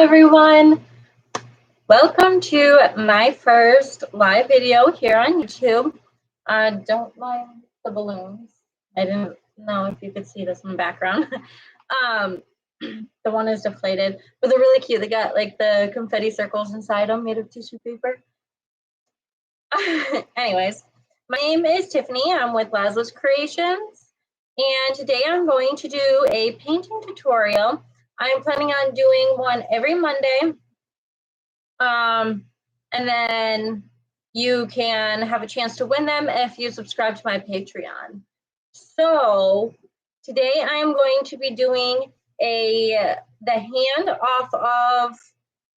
everyone. Welcome to my first live video here on YouTube. Don't mind the balloons. I didn't know if you could see this in the background. The one is deflated, but they're really cute. They got like the confetti circles inside them made of tissue paper. Anyways, my name is Tiffany. I'm with Lazlo's Creations, and today I'm going to do a painting tutorial. I'm planning on doing one every Monday. And then you can have a chance to win them if you subscribe to my Patreon. So today I am going to be doing the hand off of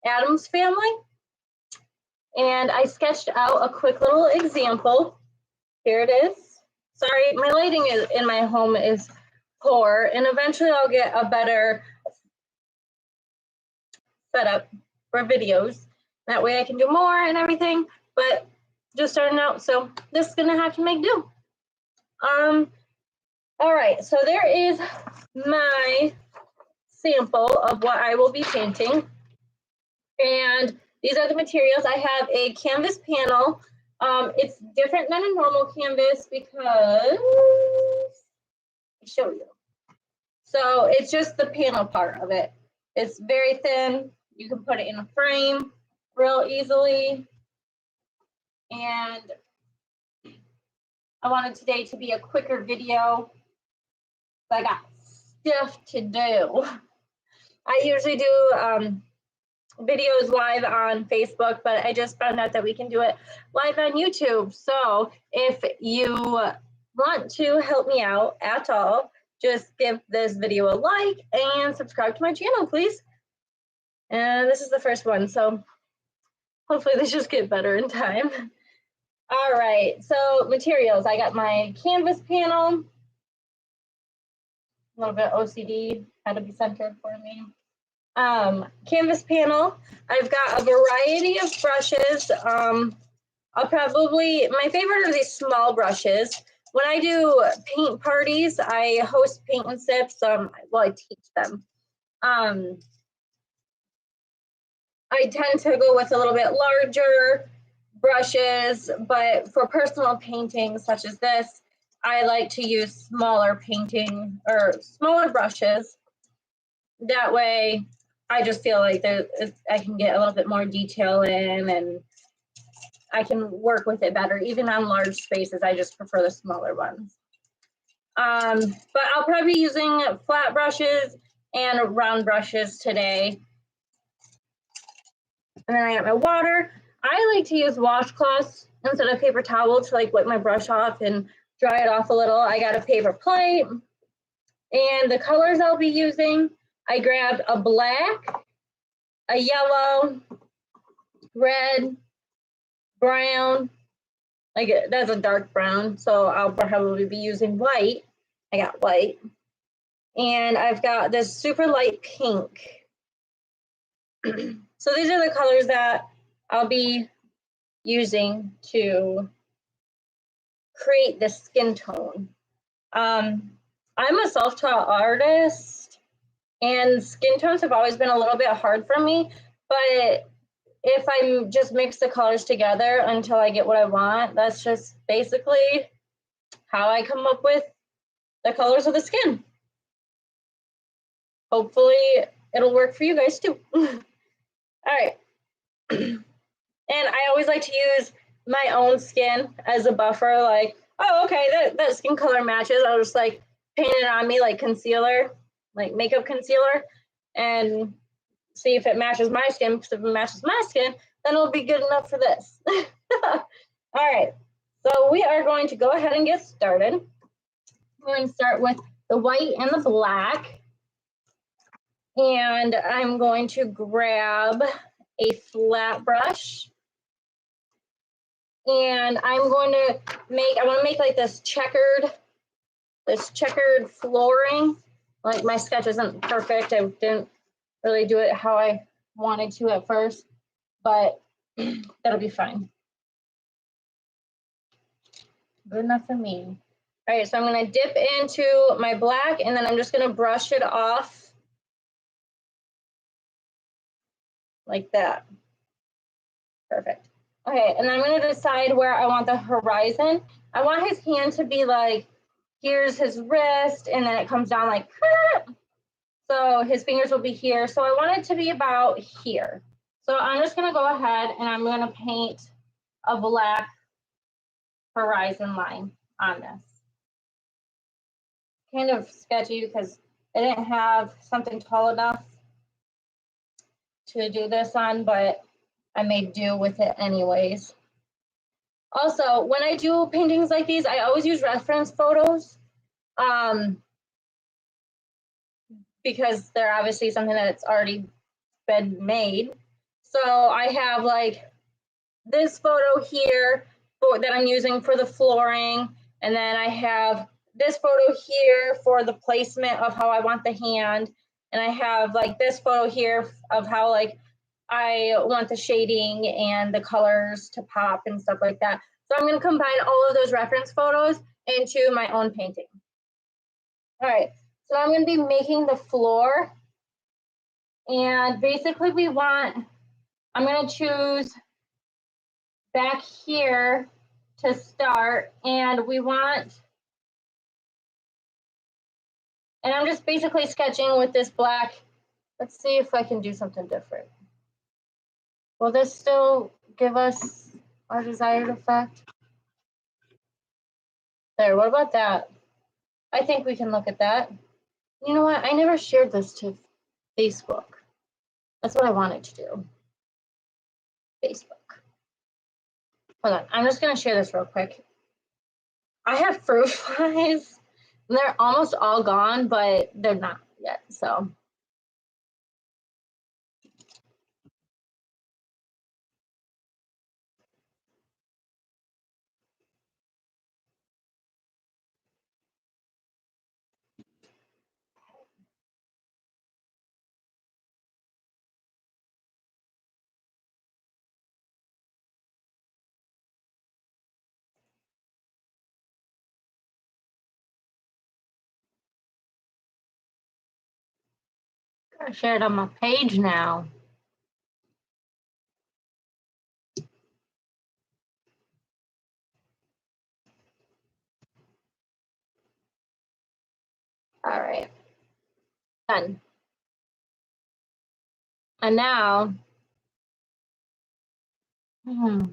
Addams Family. And I sketched out a quick little example. Here it is. Sorry, my lighting in my home is poor, and eventually I'll get a better setup for videos. That way I can do more and everything, but just starting out, so this is gonna have to make do. All right, so there is my sample of what I will be painting. And these are the materials. I have a canvas panel. It's different than a normal canvas because, I'll show you. So it's just the panel part of it. It's very thin. You can put it in a frame real easily. And I wanted today to be a quicker video. I got stuff to do. I usually do videos live on Facebook, but I just found out that we can do it live on YouTube. So if you want to help me out at all, just give this video a like and subscribe to my channel, please. And this is the first one, so hopefully they just get better in time. All right, so materials. I got my canvas panel. A little bit OCD, had to be centered for me. Canvas panel. I've got a variety of brushes. My favorite are these small brushes. When I do paint parties, I host paint and sips. I teach them. I tend to go with a little bit larger brushes, but for personal paintings such as this, I like to use smaller brushes. That way, I just feel like I can get a little bit more detail in, and I can work with it better. Even on large spaces, I just prefer the smaller ones. But I'll probably be using flat brushes and round brushes today. And then I got my water. I like to use washcloths instead of paper towel to like wipe my brush off and dry it off a little. I got a paper plate. And the colors I'll be using, I grabbed a black, a yellow, red, brown. Like that's a dark brown, so I'll probably be using white. I got white. And I've got this super light pink. So these are the colors that I'll be using to create the skin tone. I'm a self-taught artist, and skin tones have always been a little bit hard for me, but if I just mix the colors together until I get what I want, that's just basically how I come up with the colors of the skin. Hopefully it'll work for you guys too. All right. And I always like to use my own skin as a buffer, like, oh, okay, that skin color matches. I'll just like paint it on me like concealer, like makeup concealer, and see if it matches my skin, because if it matches my skin, then it'll be good enough for this. All right, so we are going to go ahead and get started. We're going to start with the white and the black. And I'm going to grab a flat brush. And I want to make like this checkered flooring. Like my sketch isn't perfect. I didn't really do it how I wanted to at first, but that'll be fine. Good enough for me. All right, so I'm going to dip into my black, and then I'm just going to brush it off like that. Perfect. Okay, and I'm going to decide where I want the horizon. I want his hand to be like, here's his wrist, and then it comes down like, so his fingers will be here. So I want it to be about here. So I'm just going to go ahead and I'm going to paint a black horizon line on this. Kind of sketchy because I didn't have something tall enough to do this on, but I made do with it anyways. Also, when I do paintings like these, I always use reference photos because they're obviously something that's already been made. So I have like this photo here that I'm using for the flooring, and then I have this photo here for the placement of how I want the hand, and I have like this photo here of how like I want the shading and the colors to pop and stuff like that. So I'm going to combine all of those reference photos into my own painting. All right, so I'm going to be making the floor, and basically I'm going to choose back here to start, and I'm just basically sketching with this black. Let's see if I can do something different. Will this still give us our desired effect? There, what about that? I think we can look at that. You know what? I never shared this to Facebook. That's what I wanted to do. Facebook. Hold on, I'm just gonna share this real quick. I have fruit flies. They're almost all gone, but they're not yet, so. I share it on my page now. All right, done. And now, now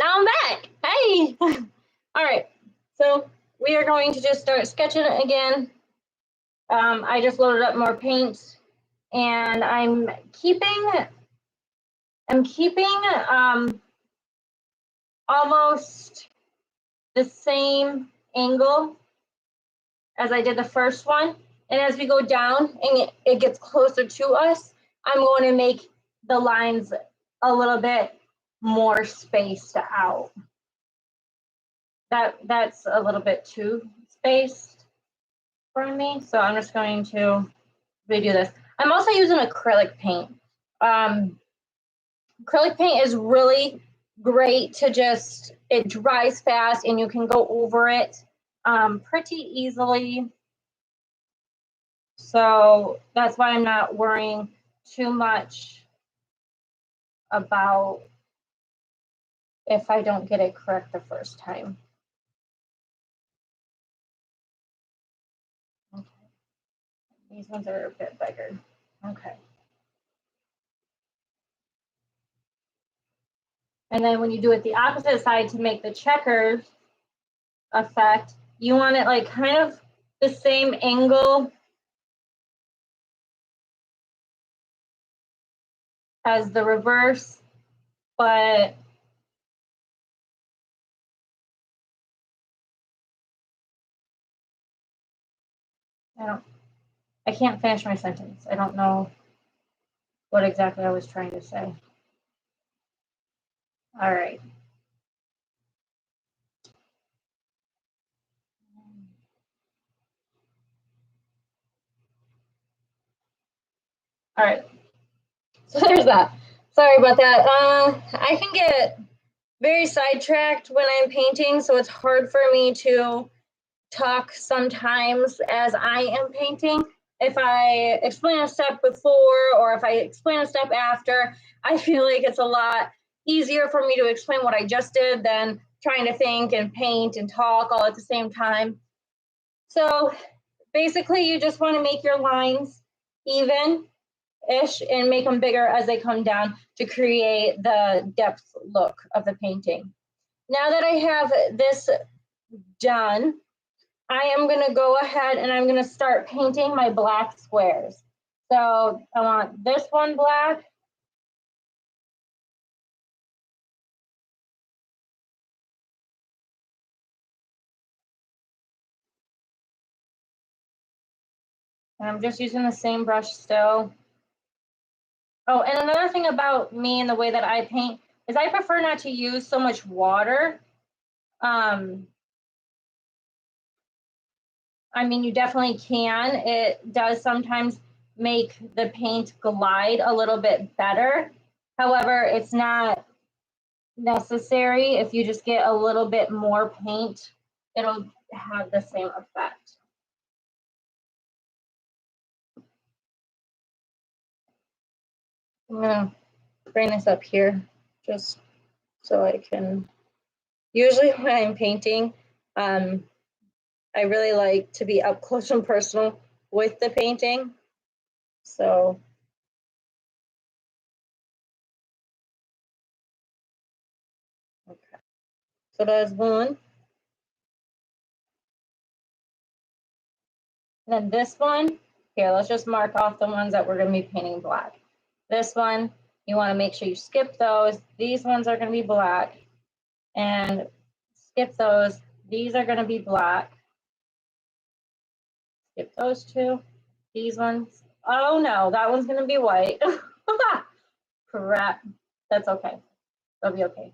I'm back. Hey. All right, so we are going to just start sketching it again. I just loaded up more paint, and I'm keeping almost the same angle as I did the first one. And as we go down and it gets closer to us, I'm going to make the lines a little bit more spaced out. That's a little bit too spaced for me. So I'm just going to redo this. I'm also using acrylic paint. Acrylic paint is really great to it dries fast and you can go over it pretty easily. So that's why I'm not worrying too much about if I don't get it correct the first time. Okay. These ones are a bit bigger. Okay. And then when you do it the opposite side to make the checkers effect, you want it like kind of the same angle as the reverse, but I can't finish my sentence. I don't know what exactly I was trying to say. All right. All right. So there's that. Sorry about that. I can get very sidetracked when I'm painting, so it's hard for me to talk sometimes as I am painting. if I explain a step before or if I explain a step after, I feel like it's a lot easier for me to explain what I just did than trying to think and paint and talk all at the same time. So basically, you just want to make your lines even-ish and make them bigger as they come down to create the depth look of the painting. Now that I have this done, I am going to go ahead and I'm going to start painting my black squares. So I want this one black. And I'm just using the same brush still. Oh, and another thing about me and the way that I paint is I prefer not to use so much water. I mean, you definitely can. It does sometimes make the paint glide a little bit better. However, it's not necessary. If you just get a little bit more paint, it'll have the same effect. I'm gonna bring this up here just so I can, usually when I'm painting, I really like to be up close and personal with the painting. So okay. So that's one. And then this one, here, let's just mark off the ones that we're going to be painting black. This one, you want to make sure you skip those. These ones are going to be black. And skip those. These are going to be black. Skip those two. These ones. Oh no, that one's going to be white. Crap. That's okay. That'll be okay.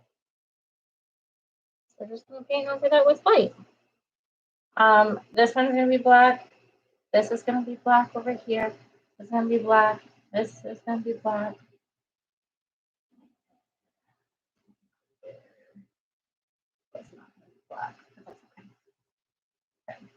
We're just going to paint over that with white. This one's going to be black. This is going to be black over here. This is going to be black. This is going to be black. It's not going to be black, but that's okay. Okay.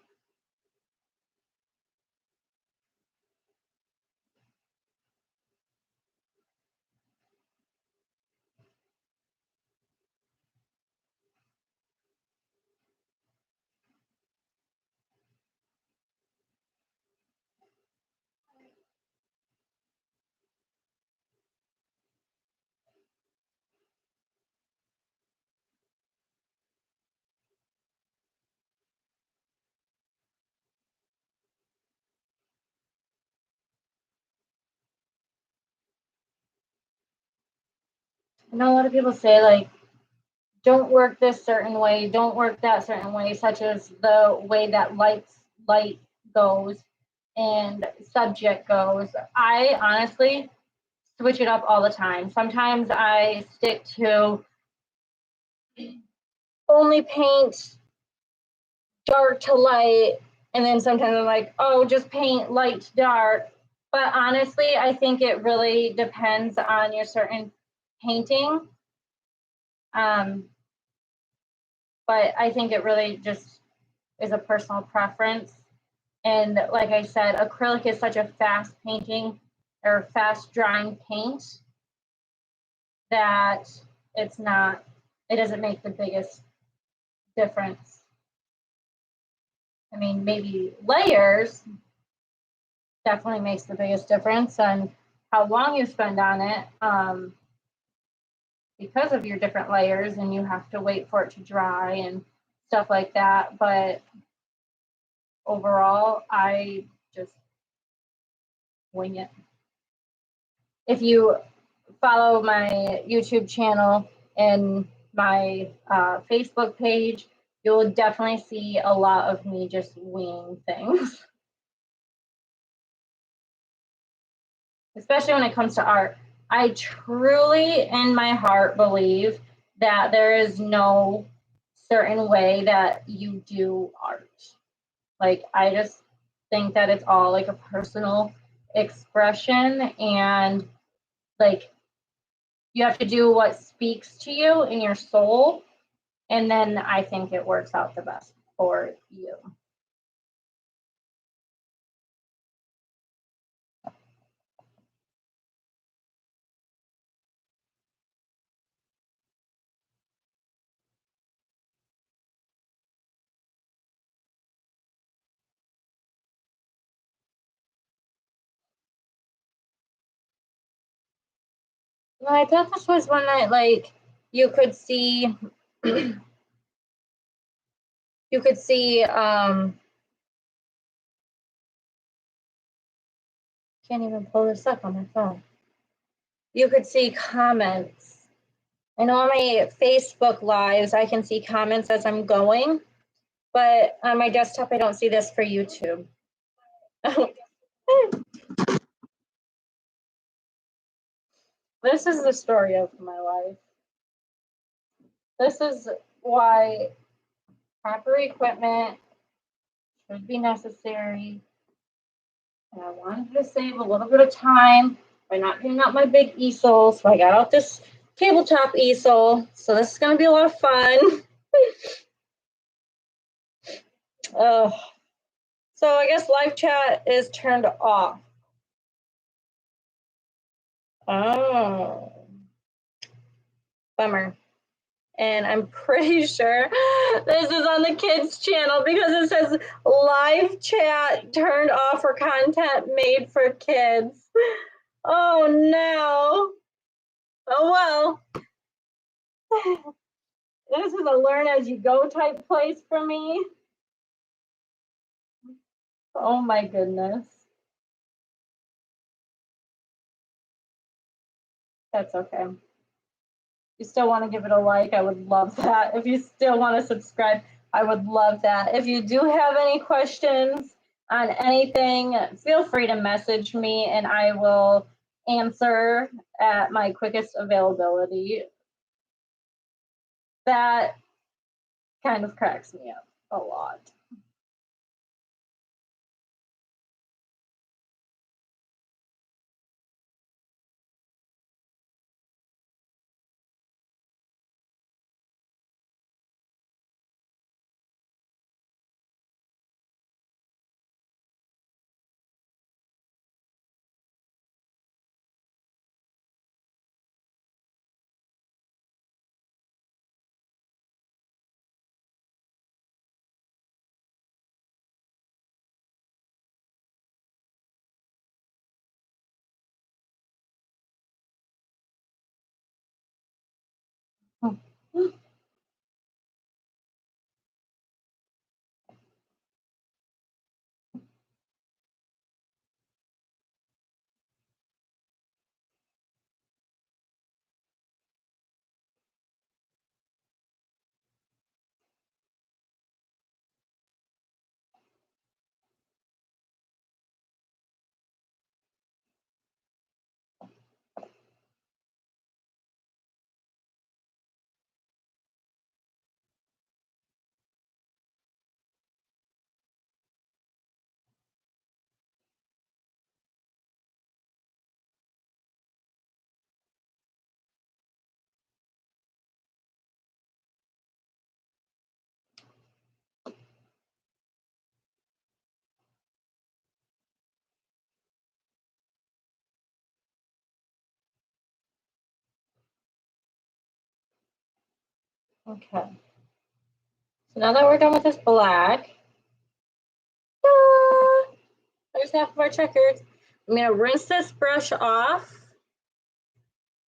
I know a lot of people say, like, don't work this certain way, don't work that certain way, such as the way that light goes and subject goes. I honestly switch it up all the time. Sometimes I stick to only paint dark to light, and then sometimes I'm like, oh, just paint light to dark. But honestly, I think it really depends on your certain painting. But I think it really just is a personal preference. And like I said, acrylic is such a fast painting or fast drying paint that it doesn't make the biggest difference. I mean, maybe layers definitely makes the biggest difference on how long you spend on it, because of your different layers, and you have to wait for it to dry and stuff like that. But overall, I just wing it. If you follow my YouTube channel and my Facebook page, you'll definitely see a lot of me just winging things. Especially when it comes to art. I truly, in my heart, believe that there is no certain way that you do art. Like, I just think that it's all like a personal expression, and like you have to do what speaks to you in your soul, and then I think it works out the best for you. No, I thought this was one that like you could see you could see can't even pull this up on my phone. You could see comments. And on my Facebook lives, I can see comments as I'm going, but on my desktop, I don't see this for YouTube. This is the story of my life. This is why proper equipment should be necessary. And I wanted to save a little bit of time by not getting out my big easel. So I got out this tabletop easel. So this is going to be a lot of fun. So I guess live chat is turned off. Oh, bummer. And I'm pretty sure this is on the kids channel because it says live chat turned off for content made for kids. Oh no. Oh well. This is a learn as you go type place for me. Oh my goodness. That's okay. If you still want to give it a like, I would love that. If you still want to subscribe, I would love that. If you do have any questions on anything, feel free to message me and I will answer at my quickest availability. That kind of cracks me up a lot. Okay. So now that we're done with this black, there's half of our checkers. I'm going to rinse this brush off.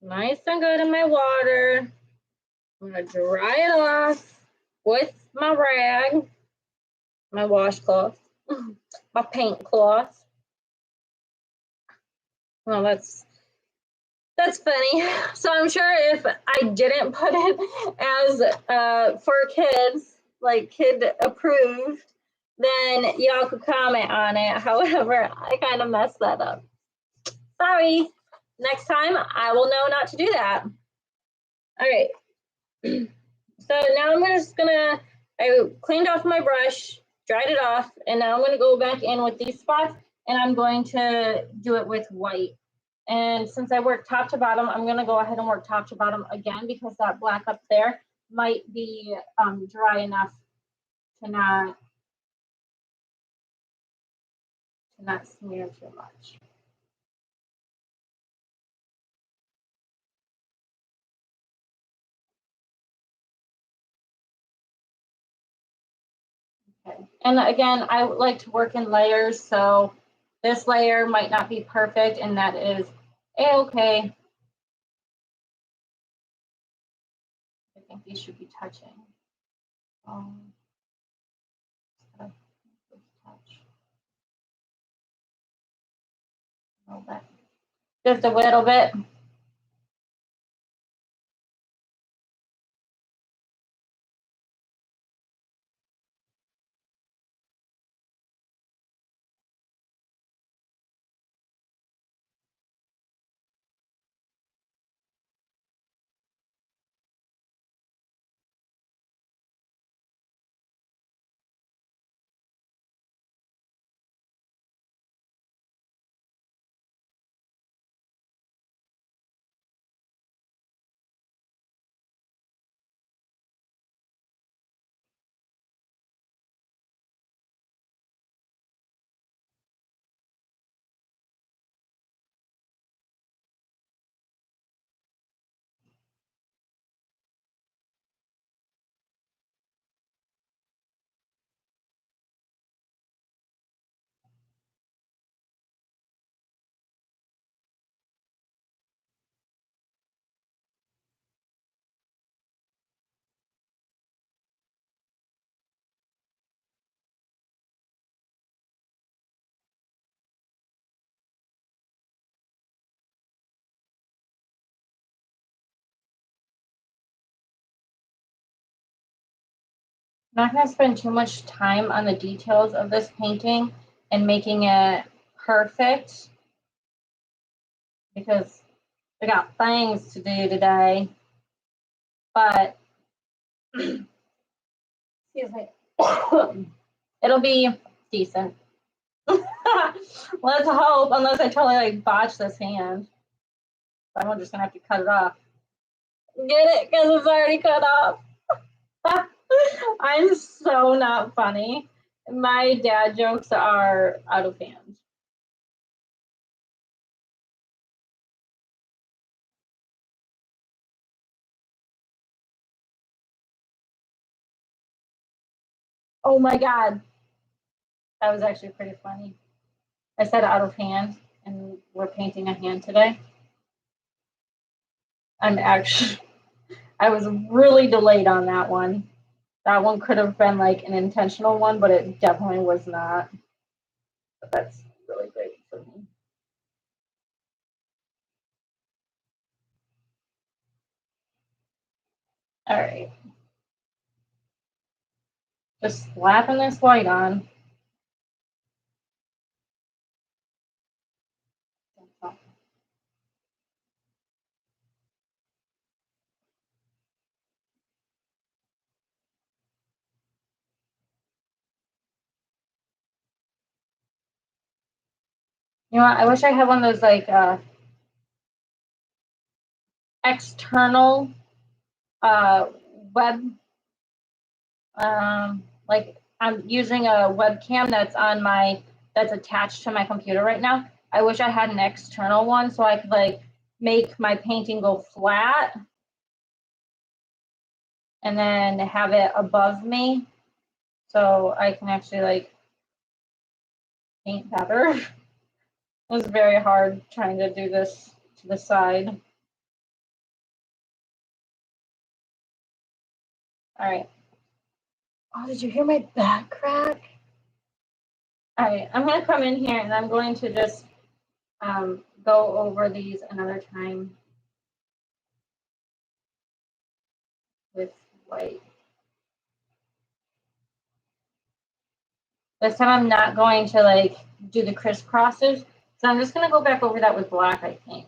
Nice and good in my water. I'm going to dry it off with my rag, my washcloth, my paint cloth. Well, that's funny. So I'm sure if I didn't put it as for kids, like kid approved, then y'all could comment on it. However, I kind of messed that up. Sorry. Next time, I will know not to do that. All right. So now I'm just gonna, I cleaned off my brush, dried it off, and now I'm gonna go back in with these spots and I'm going to do it with white. And since I work top to bottom, I'm gonna go ahead and work top to bottom again because that black up there might be dry enough to not smear too much. Okay. And again, I like to work in layers, so this layer might not be perfect, and that is a-okay. think these should be touching. Touch. A little bit. Just a little bit. I'm not going to spend too much time on the details of this painting and making it perfect because I got things to do today. But excuse me, it'll be decent. Let's hope, unless I totally like botch this hand. I'm just gonna have to cut it off. Get it? Because it's already cut off. I'm so not funny. My dad jokes are out of hand. Oh my God. That was actually pretty funny. I said out of hand, and we're painting a hand today. I was really delayed on that one. That one could have been like an intentional one, but it definitely was not. But that's really great for me. All right. Just slapping this white on. You know what? I wish I had one of those like external web, like I'm using a webcam that's attached to my computer right now. I wish I had an external one so I could like make my painting go flat and then have it above me so I can actually like paint better. It was very hard trying to do this to the side. All right. Oh, did you hear my back crack? All right, I'm going to come in here and I'm going to just go over these another time with white. This time I'm not going to like do the crisscrosses, so I'm just going to go back over that with black, I think.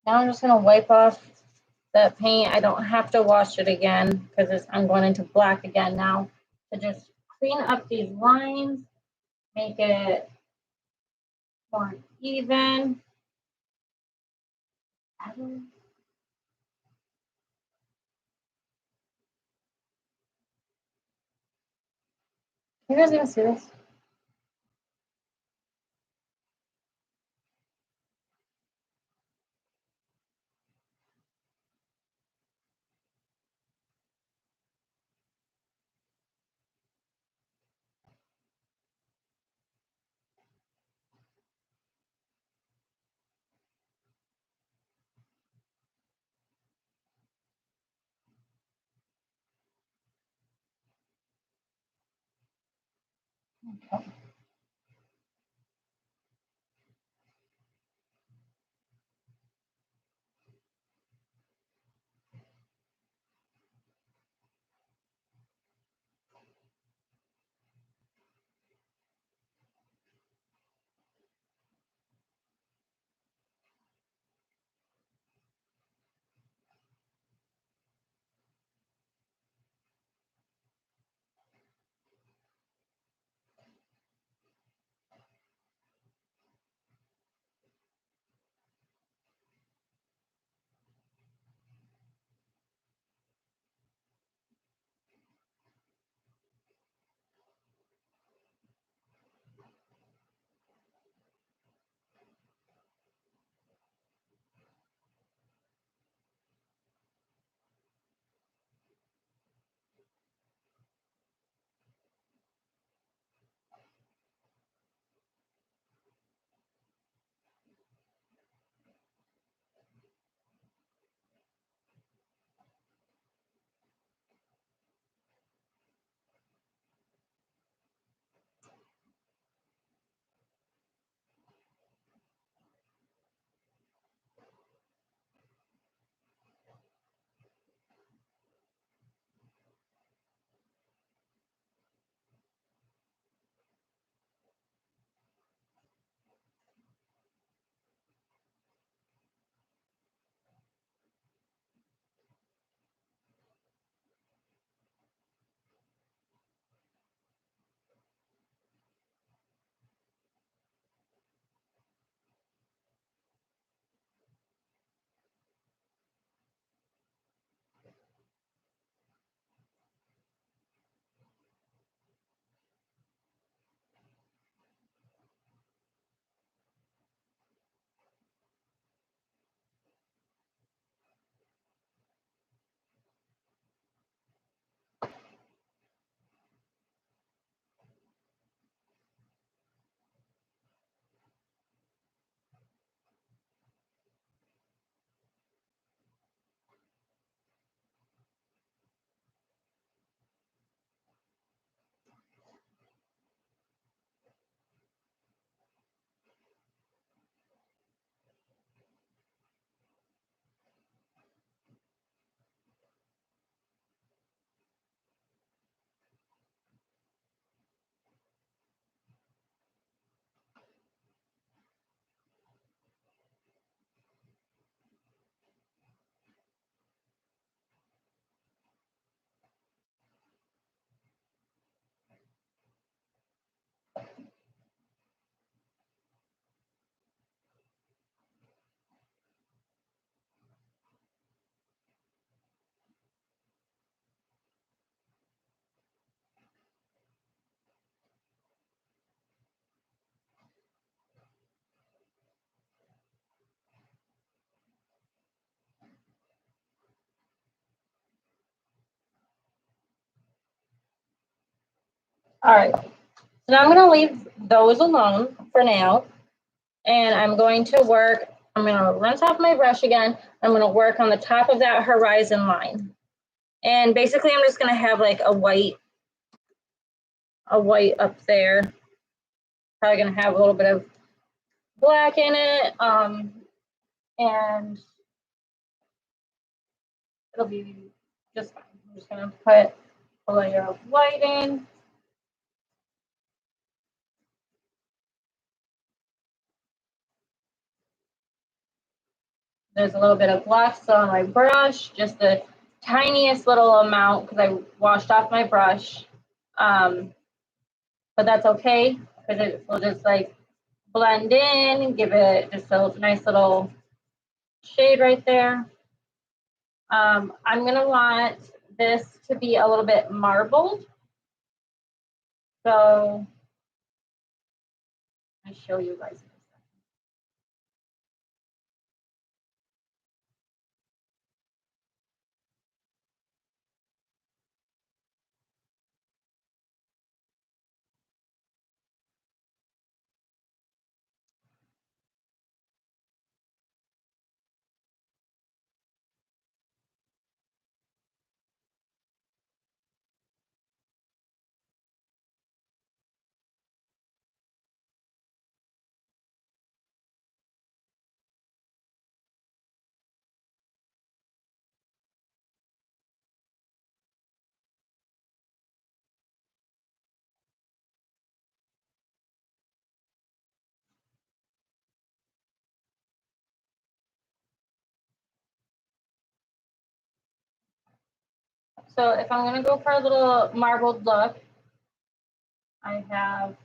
Now I'm just gonna wipe off that paint. I don't have to wash it again because I'm going into black again now. To just clean up these lines, make it more even. You guys gonna see this? Okay. All right. So now I'm going to leave those alone for now. And I'm going to work, I'm going to rinse off my brush again. I'm going to work on the top of that horizon line. And basically I'm just going to have like a white up there. Probably going to have a little bit of black in it. And it'll be just fine. I'm just going to put a layer of white in. There's a little bit of black still on my brush, just the tiniest little amount because I washed off my brush. But that's okay because it will just like blend in and give it just a nice little shade right there. I'm gonna want this to be a little bit marbled. So I'll show you guys. So if I'm gonna go for a little marbled look, I'm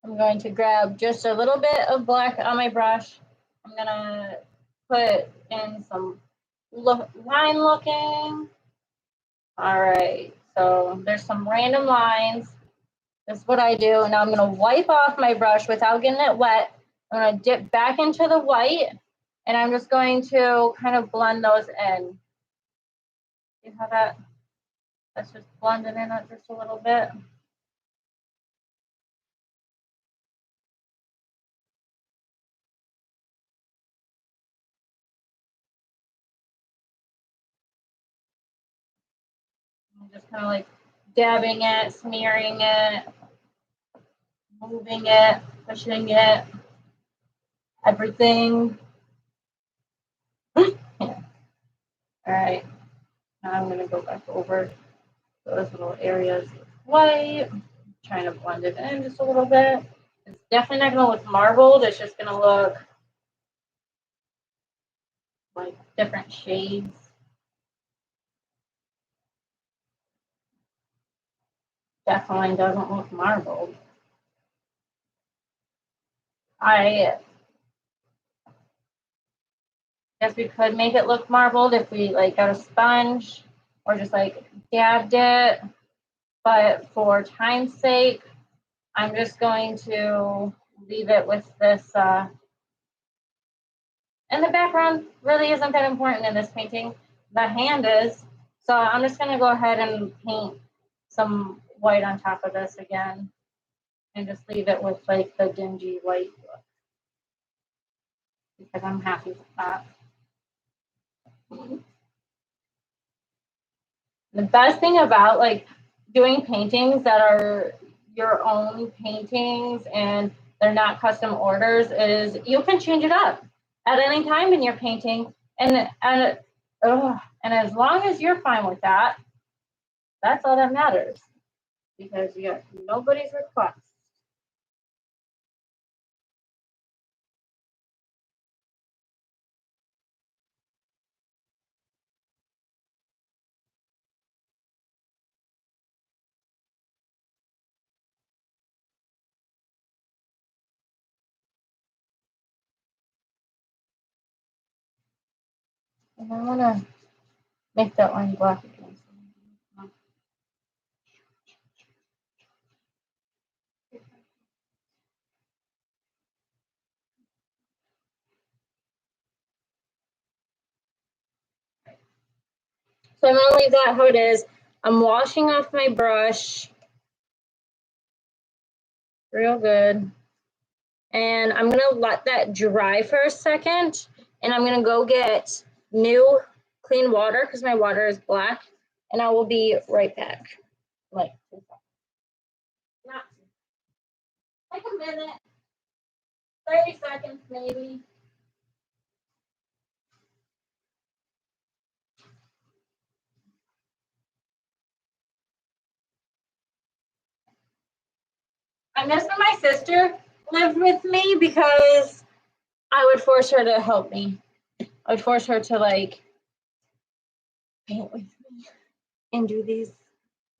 going to grab just a little bit of black on my brush. I'm gonna put in some line looking. All right, so there's some random lines. This is what I do. Now I'm gonna wipe off my brush without getting it wet. I'm gonna dip back into the white and I'm just going to kind of blend those in. See how that's just blending in it just a little bit. I'm just kind of like dabbing it, smearing it, moving it, pushing it, everything. Yeah. All right, now I'm gonna go back over those little areas with white, trying to blend it in just a little bit. It's definitely not gonna look marbled, it's just gonna look like different shades. Definitely doesn't look marbled. I guess we could make it look marbled if we like got a sponge or just like dabbed it. But for time's sake, I'm just going to leave it with this. And the background really isn't that important in this painting. The hand is. So I'm just going to go ahead and paint some white on top of this again and just leave it with like the dingy white look because I'm happy with that. The best thing about like doing paintings that are your own paintings and they're not custom orders is you can change it up at any time in your painting, and as long as you're fine with that, that's all that matters because you got nobody's request. And I want to make that line black again. So I'm gonna leave that how it is. I'm washing off my brush real good. And I'm gonna let that dry for a second. And I'm gonna go get new clean water because my water is black. And I will be right back. Like a minute, 30 seconds maybe. I'm missing my sister lived with me because I would force her to help me. I would force her to like paint with me and do these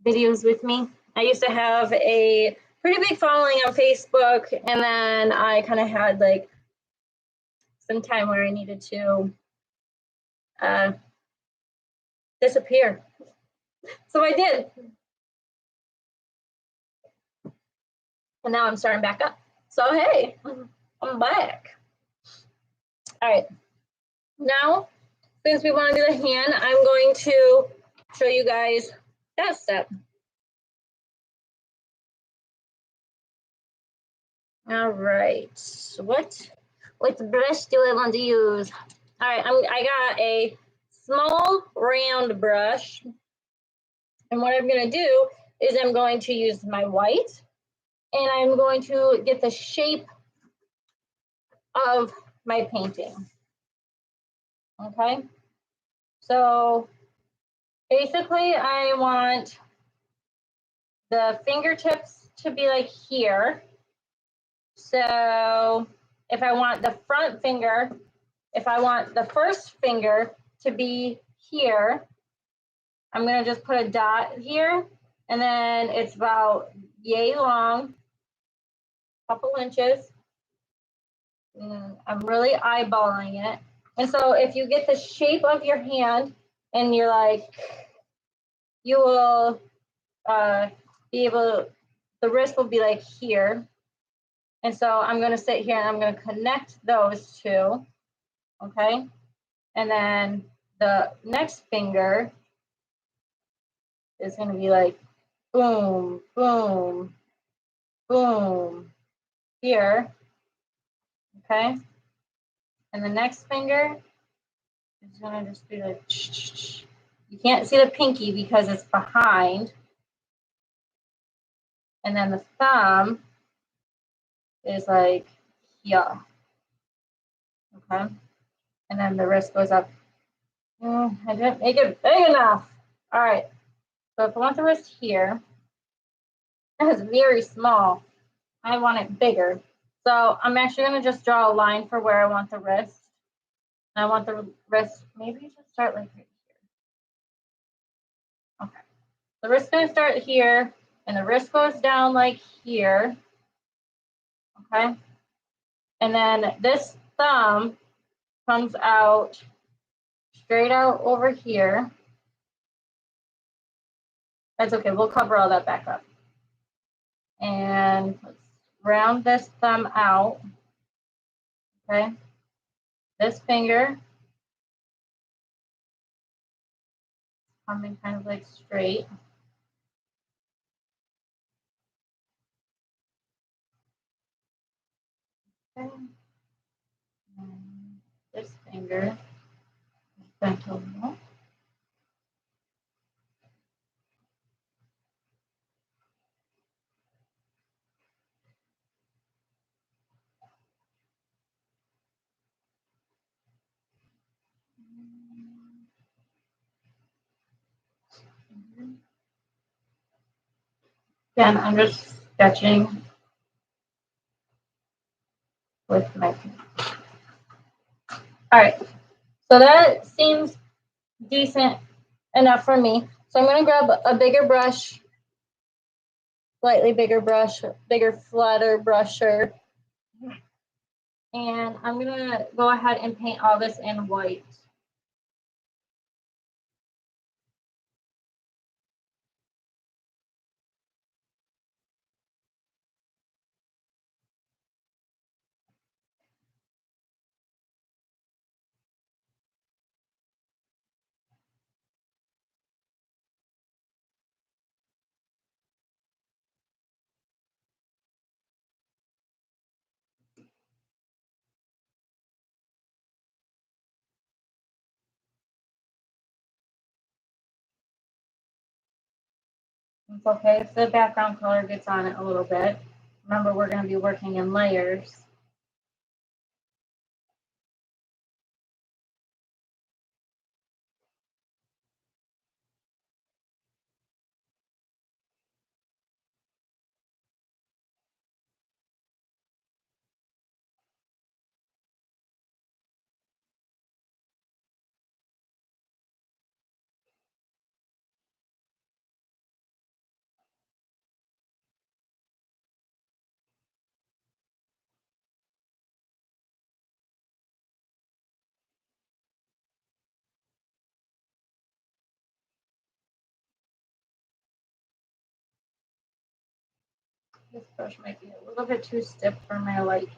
videos with me. I used to have a pretty big following on Facebook, and then I kind of had like some time where I needed to disappear. So I did. And now I'm starting back up. So hey, I'm back. All right. Now, since we want to do the hand, I'm going to show you guys that step. All right. So what brush do I want to use? All right, I got a small round brush. And what I'm going to do is I'm going to use my white, and I'm going to get the shape of my painting. Okay. So basically I want the fingertips to be like here. So if I want the front finger, if I want the first finger to be here, I'm going to just put a dot here, and then it's about yay long, couple inches. I'm really eyeballing it. And so if you get the shape of your hand and you're like, you will be able, the wrist will be like here. And so I'm going to sit here and I'm going to connect those two. Okay. And then the next finger is going to be like boom, boom, boom here. Okay. And the next finger is going to just be like, you can't see the pinky because it's behind. And then the thumb is like, yeah. Okay. And then the wrist goes up. I didn't make it big enough. All right. So if I want the wrist here, it's very small. I want it bigger. So I'm actually going to just draw a line for where I want the wrist. And I want the wrist, maybe just start like right here. Okay. The wrist is going to start here, and the wrist goes down like here. Okay. And then this thumb comes out straight out over here. That's okay. We'll cover all that back up. And let's round this thumb out. Okay. This finger coming kind of like straight. Okay. And this finger is bent over. Again, I'm just sketching with my finger. All right, so that seems decent enough for me. So I'm going to grab a bigger brush, slightly bigger brush, bigger, flatter brusher. And I'm going to go ahead and paint all this in white. It's okay if the background color gets on it a little bit. Remember, we're going to be working in layers. This brush might be a little bit too stiff for my liking.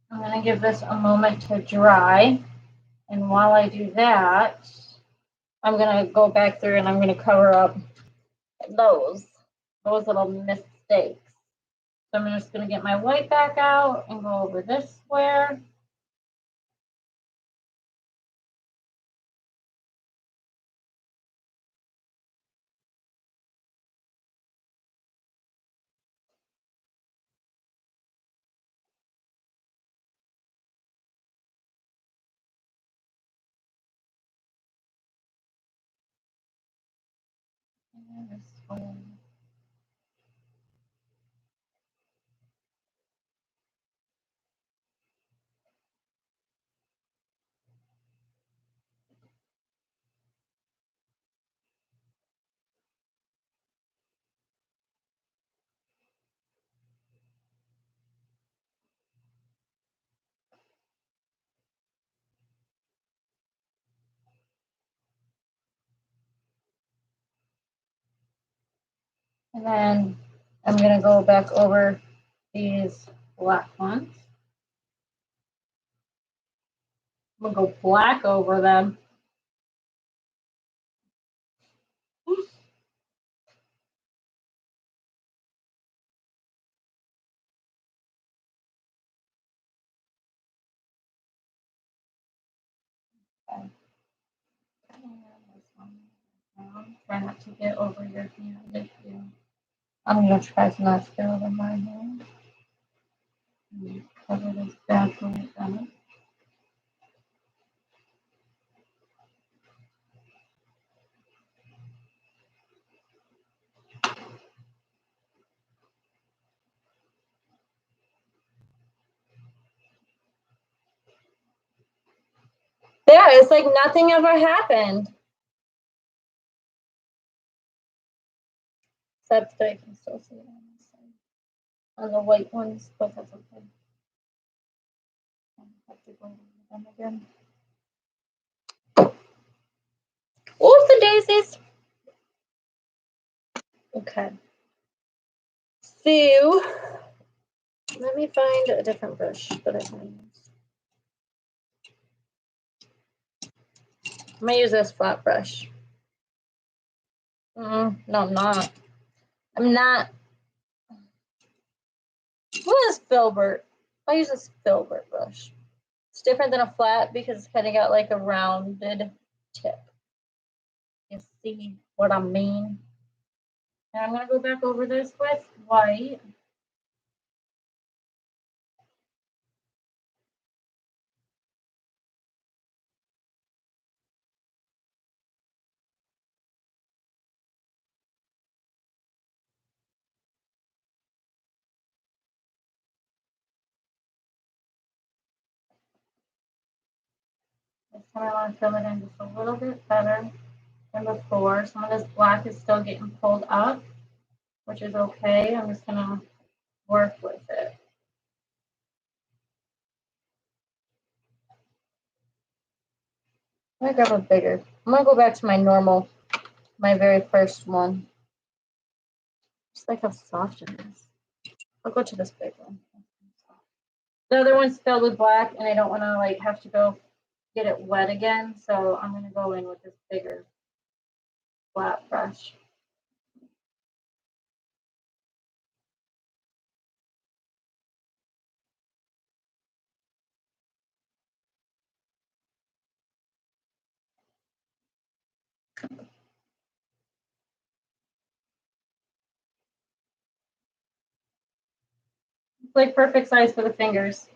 I'm going to give this a moment to dry. And while I do that, I'm going to go back through and I'm going to cover up those little mistakes. So I'm just going to get my white back out and go over this square. And this one. And then I'm going to go back over these black ones. I'm going to go black over them. Okay. Try not to get over your hand if you. I'm going to try to not get over my hand. Cover this back right up. There, it's like nothing ever happened. Except that I can still see it on this side. On the white ones, but that's okay. I have to go over them again. What's the daisies? Okay. So let me find a different brush that I can use. I'm gonna use this flat brush. No, I'm not. I'm not. What is filbert? I'll use this filbert brush. It's different than a flat because it's kind of got like a rounded tip. You see what I mean? And I'm gonna go back over this with white. This time I want to fill it in just a little bit better than before. Some of this black is still getting pulled up, which is okay. I'm just gonna work with it. I'm gonna grab a bigger. I'm gonna go back to my normal, my very first one. Just like how soft it is. I'll go to this big one. The other one's filled with black, and I don't want to like have to go get it wet again. So I'm gonna go in with this bigger flat brush. It's like perfect size for the fingers.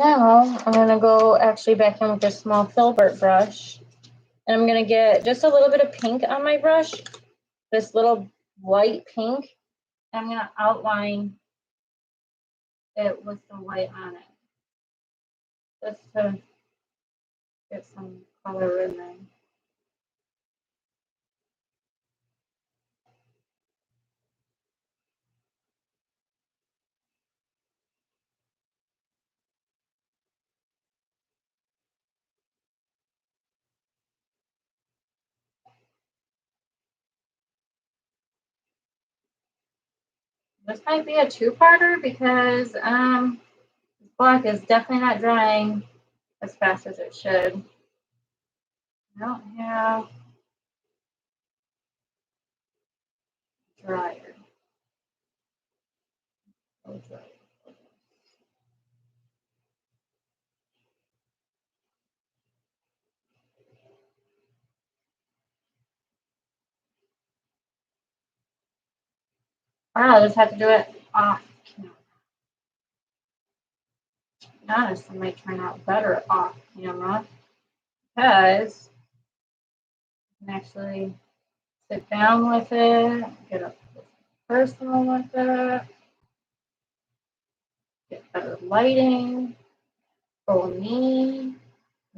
Now I'm going to go actually back in with this small filbert brush. And I'm going to get just a little bit of pink on my brush. This little white pink. I'm going to outline it with the white on it. Just to get some color in there. This might be a two-parter because black is definitely not drying as fast as it should. I don't have dryer. I'll just have to do it off camera. To be honest, it might turn out better off camera because I can actually sit down with it, get up personal with it, get better lighting for me.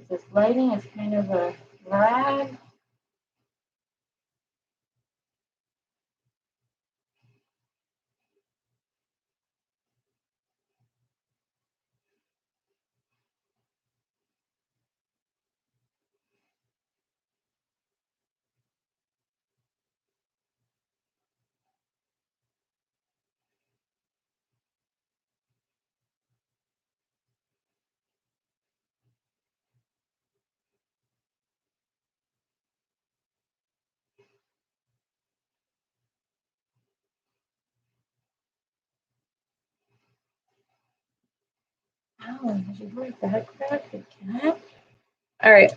This lighting is kind of a drag. Oh, did you break that crack again? All right.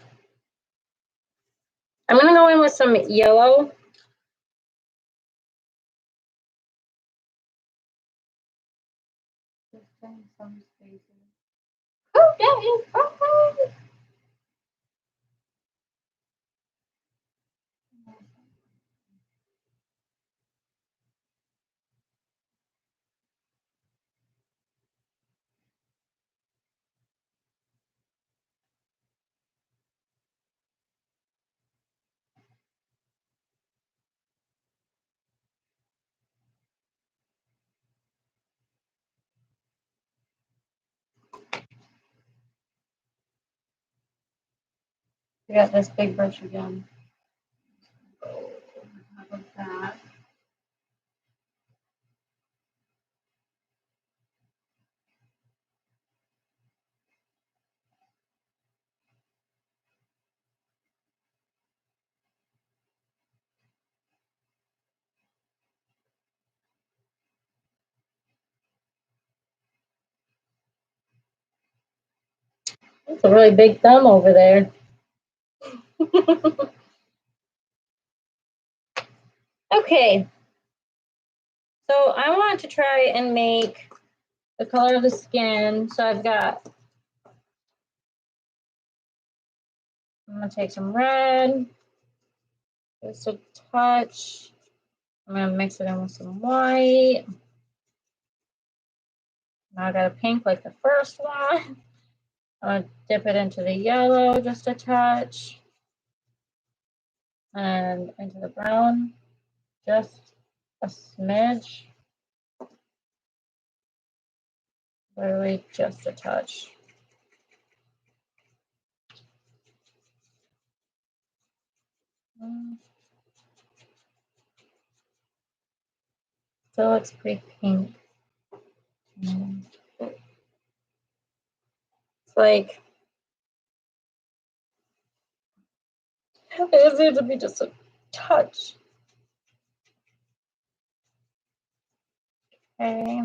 I'm going to go in with some yellow. Just in some spaces. Oh, that is perfect. I got this big brush again. How about that? That's a really big thumb over there. Okay. So I want to try and make the color of the skin. So I'm going to take some red, just a touch. I'm going to mix it in with some white. Now I got a pink like the first one. I'm going to dip it into the yellow just a touch. And into the brown, just a smidge. Literally just a touch. Still looks pretty pink. It's like it just needs to be just a touch. Okay.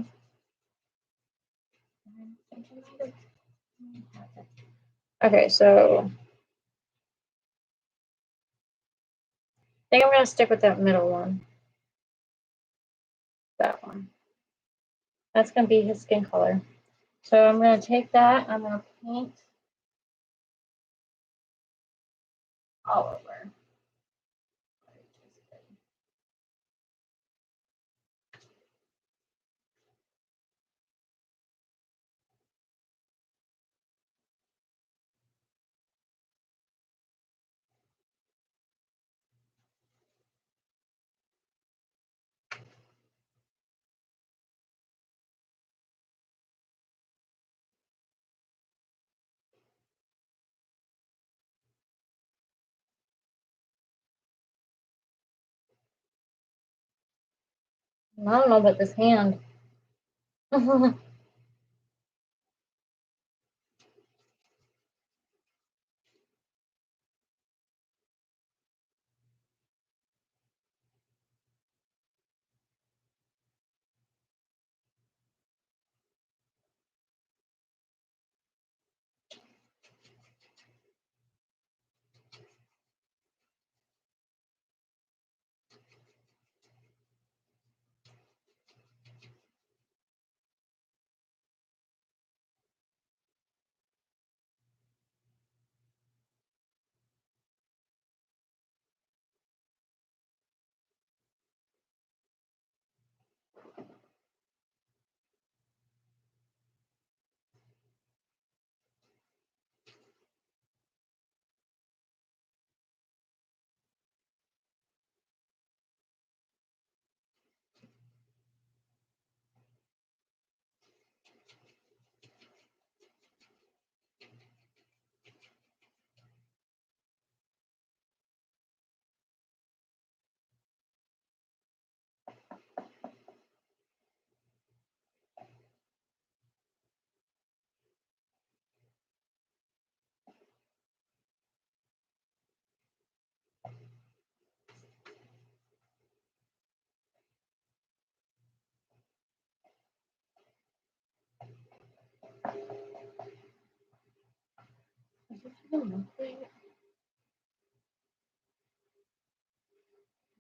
Okay, so I think I'm going to stick with that middle one. That one. That's going to be his skin color. So I'm going to take that, I'm going to paint all over. I don't know about this hand.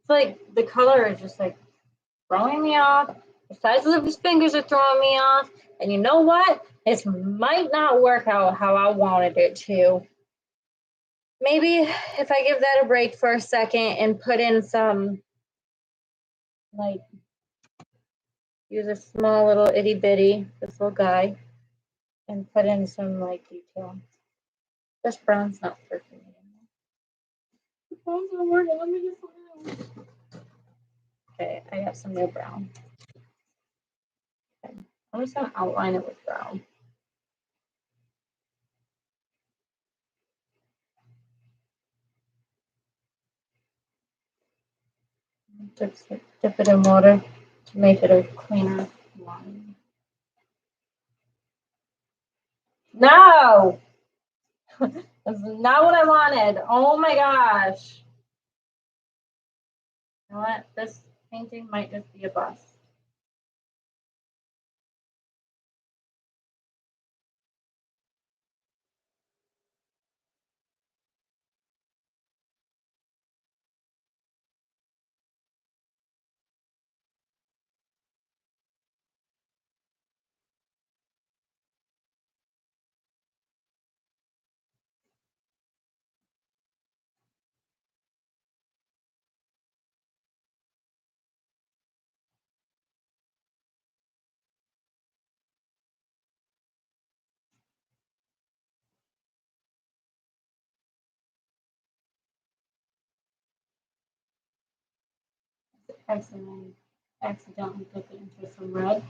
It's like the color is just like throwing me off. The sizes of his fingers are throwing me off. And you know what? This might not work out how I wanted it to. Maybe if I give that a break for a second and put in some, like, use a small little itty bitty, this little guy, and put in some, like, detail. This brown's not working anymore. The brown's not working. Let me just. Okay, I got some new brown. Okay. I'm just gonna outline it with brown. Dip it in water to make it a cleaner line. No! That's not what I wanted. Oh my gosh. You know what? This painting might just be a bust. Accidentally dip it into some red.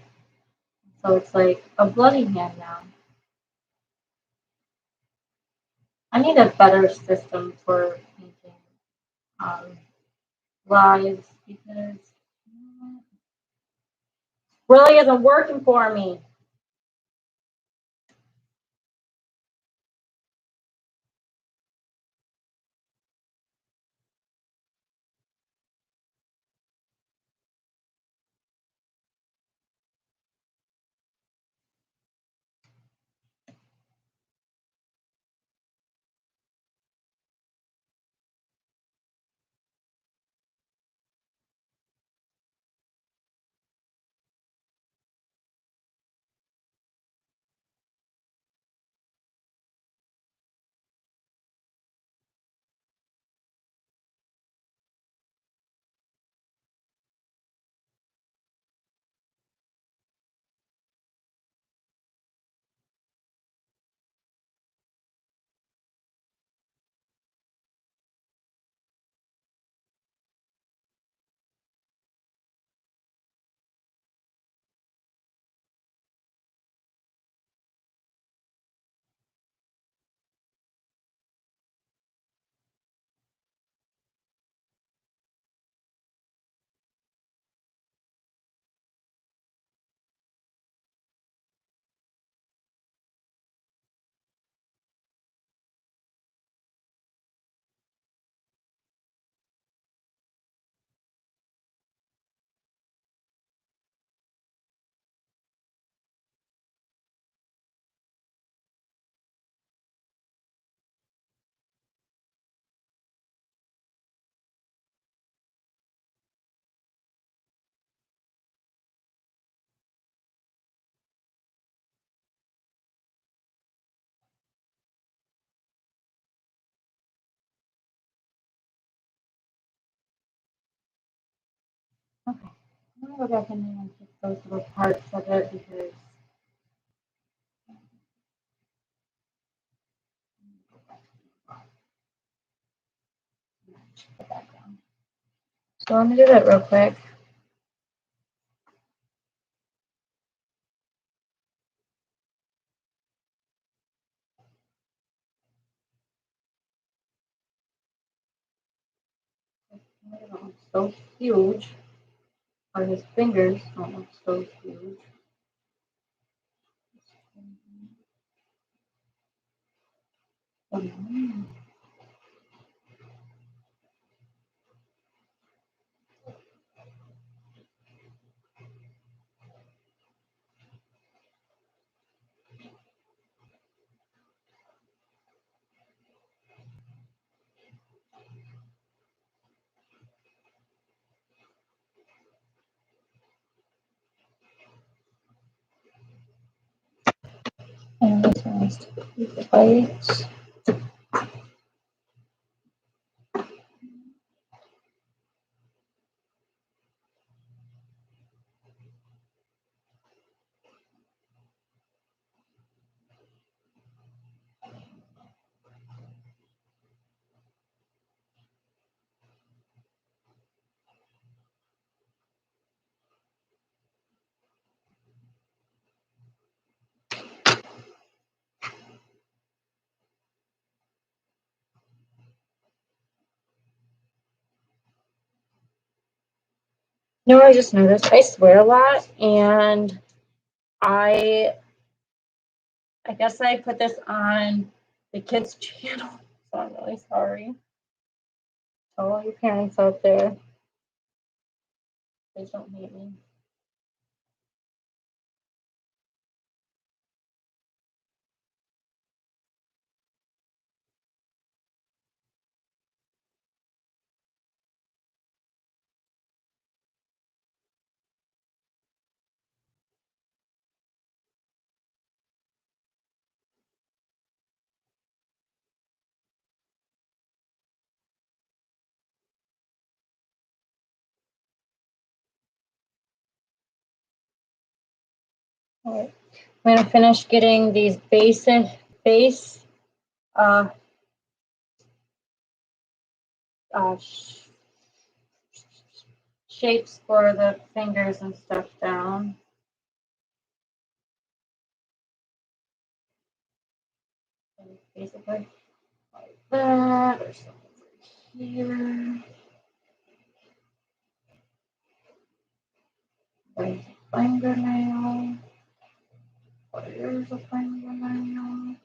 So it's like a bloody hand now. I need a better system for painting lives because really isn't working for me. I'm gonna go back in there and take those little parts of it because so let me do that real quick. It don't look so huge, or his fingers don't look so huge. And this one's white. No, I just noticed I swear a lot, and I guess I put this on the kids' channel, so I'm really sorry. To all you parents out there, please don't hate me. All right. I'm gonna finish getting these base uh, uh, shapes for the fingers and stuff down. Basically, like that, or something here. There's a fingernail. There's a fingernail.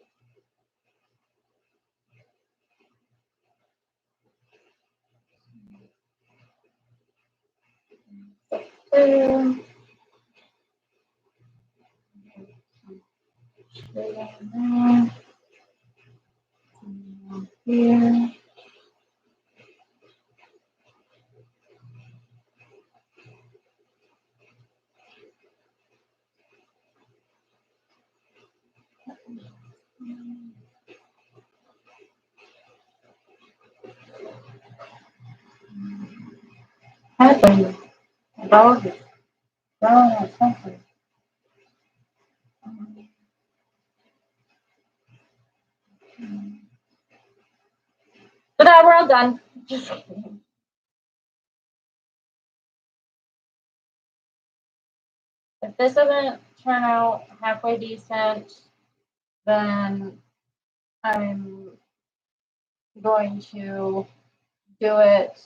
There. Here. Happened. Dog is growling at something. But we're all done. Just kidding. If this doesn't turn out halfway decent, then I'm going to do it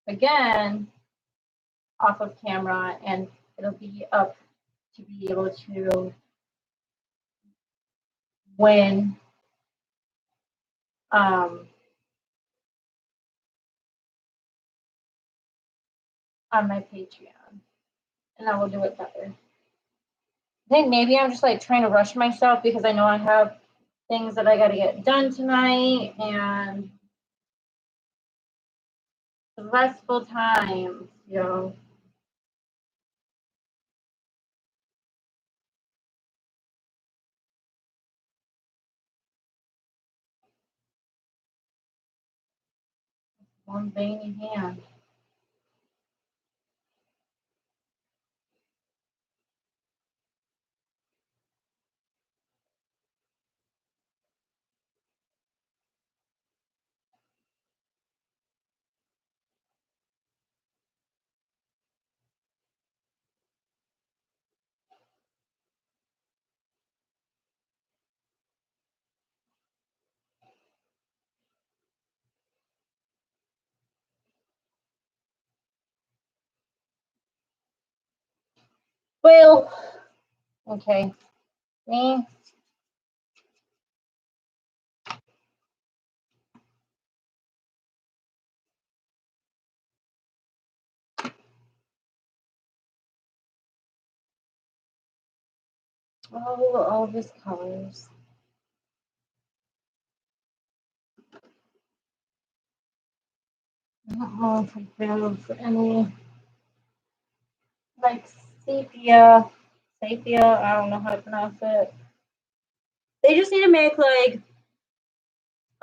again off of camera, and it'll be up to be able to win on my Patreon, and I will do it better. I think maybe I'm just like trying to rush myself because I know I have things that I got to get done tonight and stressful times, you know. One veiny hand. Well, okay, me. Oh, all of his colors. I don't know if I have any like sepia. I don't know how to pronounce it. They just need to make like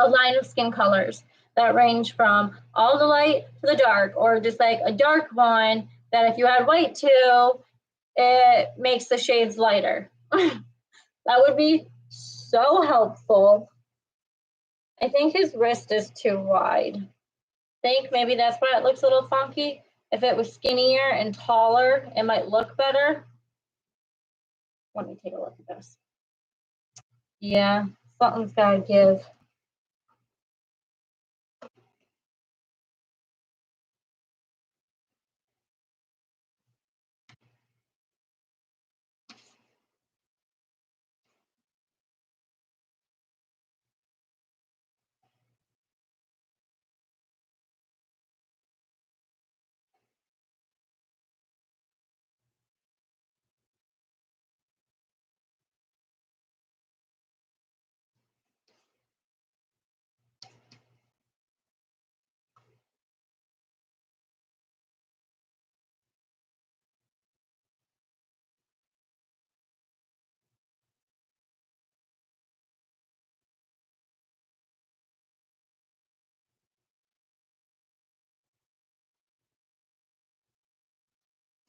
a line of skin colors that range from all the light to the dark, or just like a dark one that if you add white to, it makes the shades lighter. That would be so helpful. I think his wrist is too wide. I think maybe that's why it looks a little funky. If it was skinnier and taller, it might look better. Let me take a look at this. Yeah, something's gotta give.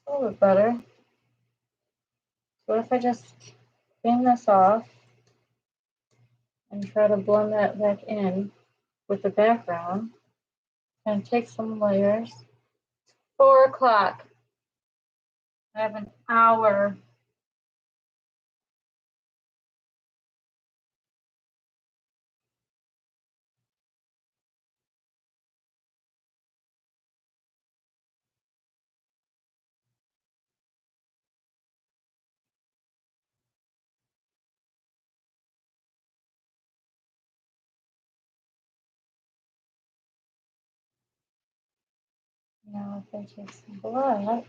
A little bit better. What if I just clean this off and try to blend that back in with the background and take some layers? 4 o'clock. I have an hour. Now if I take some black.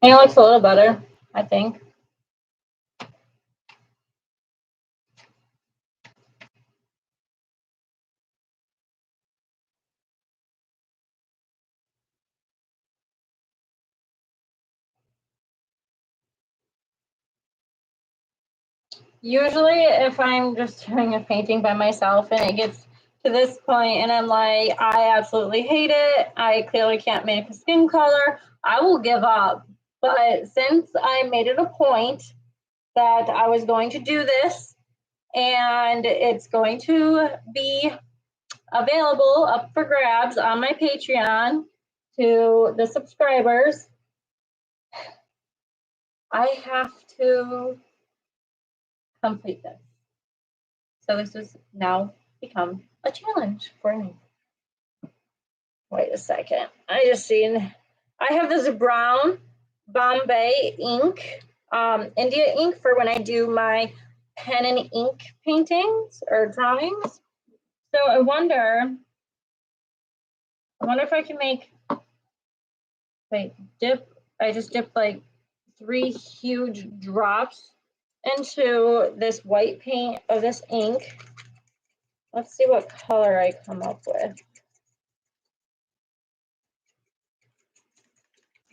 It looks a little better, I think. Usually if I'm just doing a painting by myself and it gets to this point and I'm like, I absolutely hate it, I clearly can't make a skin color, I will give up. But since I made it a point that I was going to do this and it's going to be available up for grabs on my Patreon to the subscribers, I have to complete this. So this has now become a challenge for me. Wait a second. I just seen, I have this brown Bombay ink, India ink for when I do my pen and ink paintings or drawings. So I wonder if I can make, wait, I just dipped like 3 huge drops into this white paint of this ink. Let's see what color I come up with.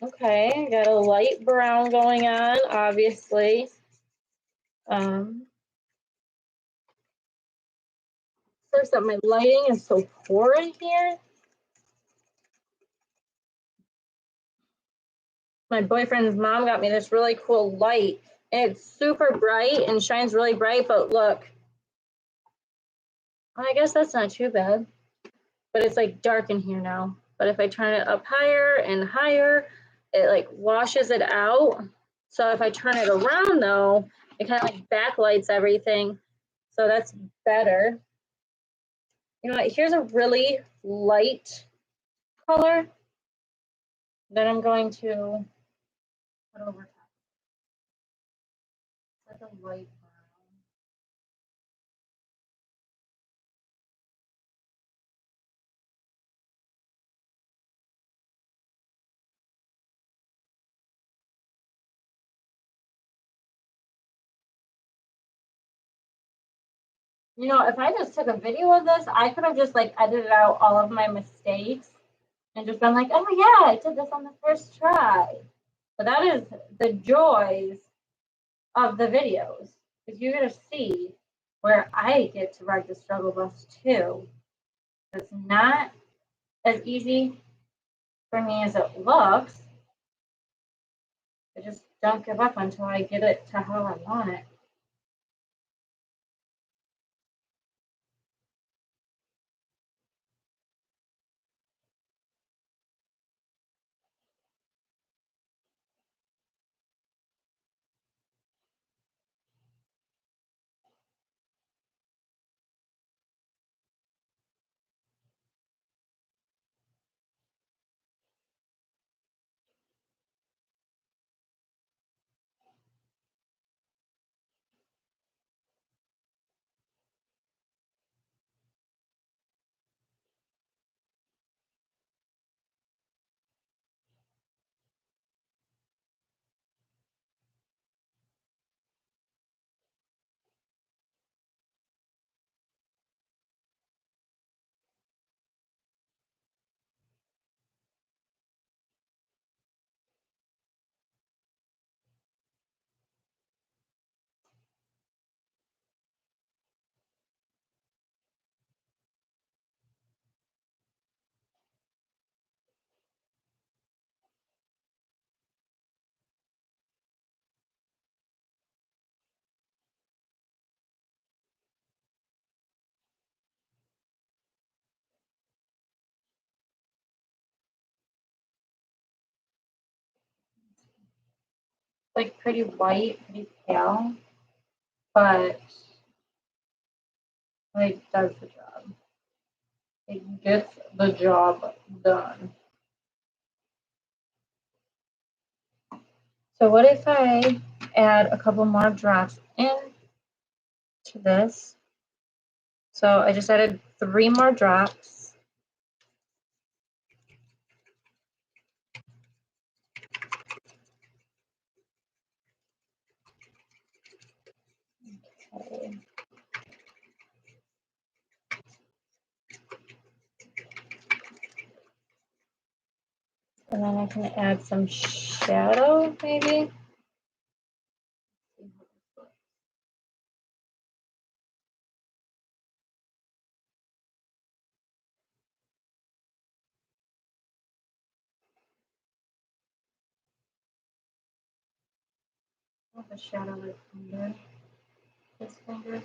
Okay, got a light brown going on, obviously. First up, my lighting is so poor in here. My boyfriend's mom got me this really cool light. And it's super bright and shines really bright, but look. I guess that's not too bad. But it's like dark in here now. But if I turn it up higher and higher, it like washes it out. So if I turn it around though, it kind of like backlights everything. So that's better. You know what, here's a really light color that I'm going to put over top. Like a light brown. You know, if I just took a video of this, I could have just like edited out all of my mistakes and just been like, oh yeah, I did this on the first try. But that is the joys of the videos, because you're going to see where I get to ride the struggle bus too. It's not as easy for me as it looks. I just don't give up until I get it to how I want it. Like pretty white, pretty pale, but like does the job. It gets the job done. So what if I add a couple more drops in to this? So I just added 3 more drops. Okay. And then I can add some shadow, maybe. The shadow is under his fingers.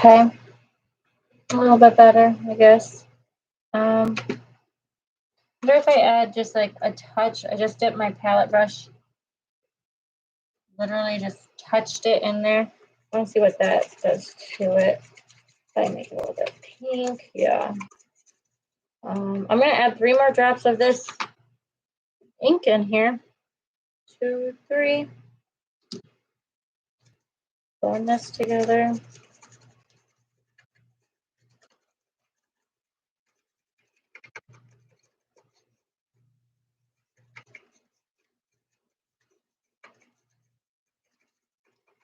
Okay, a little bit better, I guess. I wonder if I add just like a touch. I just dipped my palette brush, literally just touched it in there. I want to see what that does to it. If I make it a little bit pink, yeah. I'm gonna add 3 more drops of this ink in here. 2, 3. Blend this together.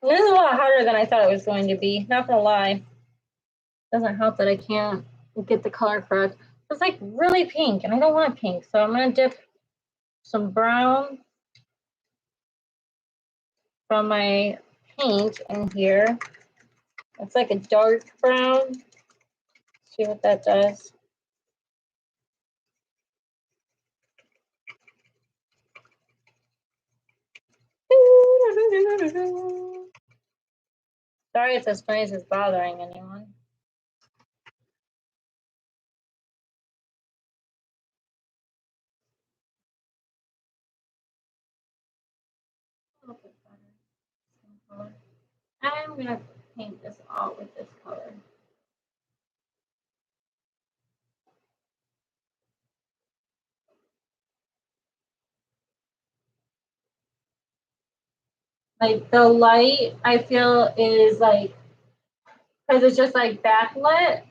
This is a lot harder than I thought it was going to be. Not gonna lie. Doesn't help that I can't get the color correct. It's like really pink, and I don't want pink, so I'm gonna dip some brown from my paint in here. It's like a dark brown. See what that does. Sorry if this noise is bothering anyone. I'm gonna paint this all with this color. Like the light, I feel is like, because it's just like backlit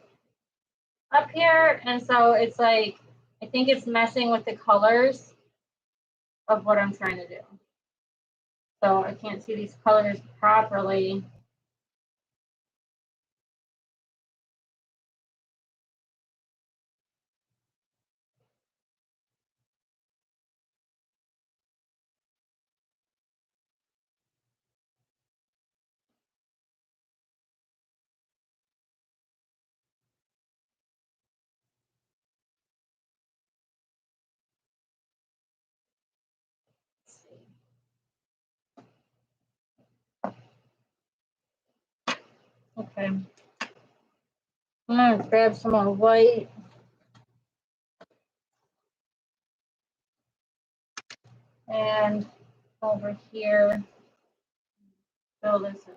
up here, and so it's like, I think it's messing with the colors of what I'm trying to do. So I can't see these colors properly. Okay. I'm gonna grab some more white. And over here, fill this in again.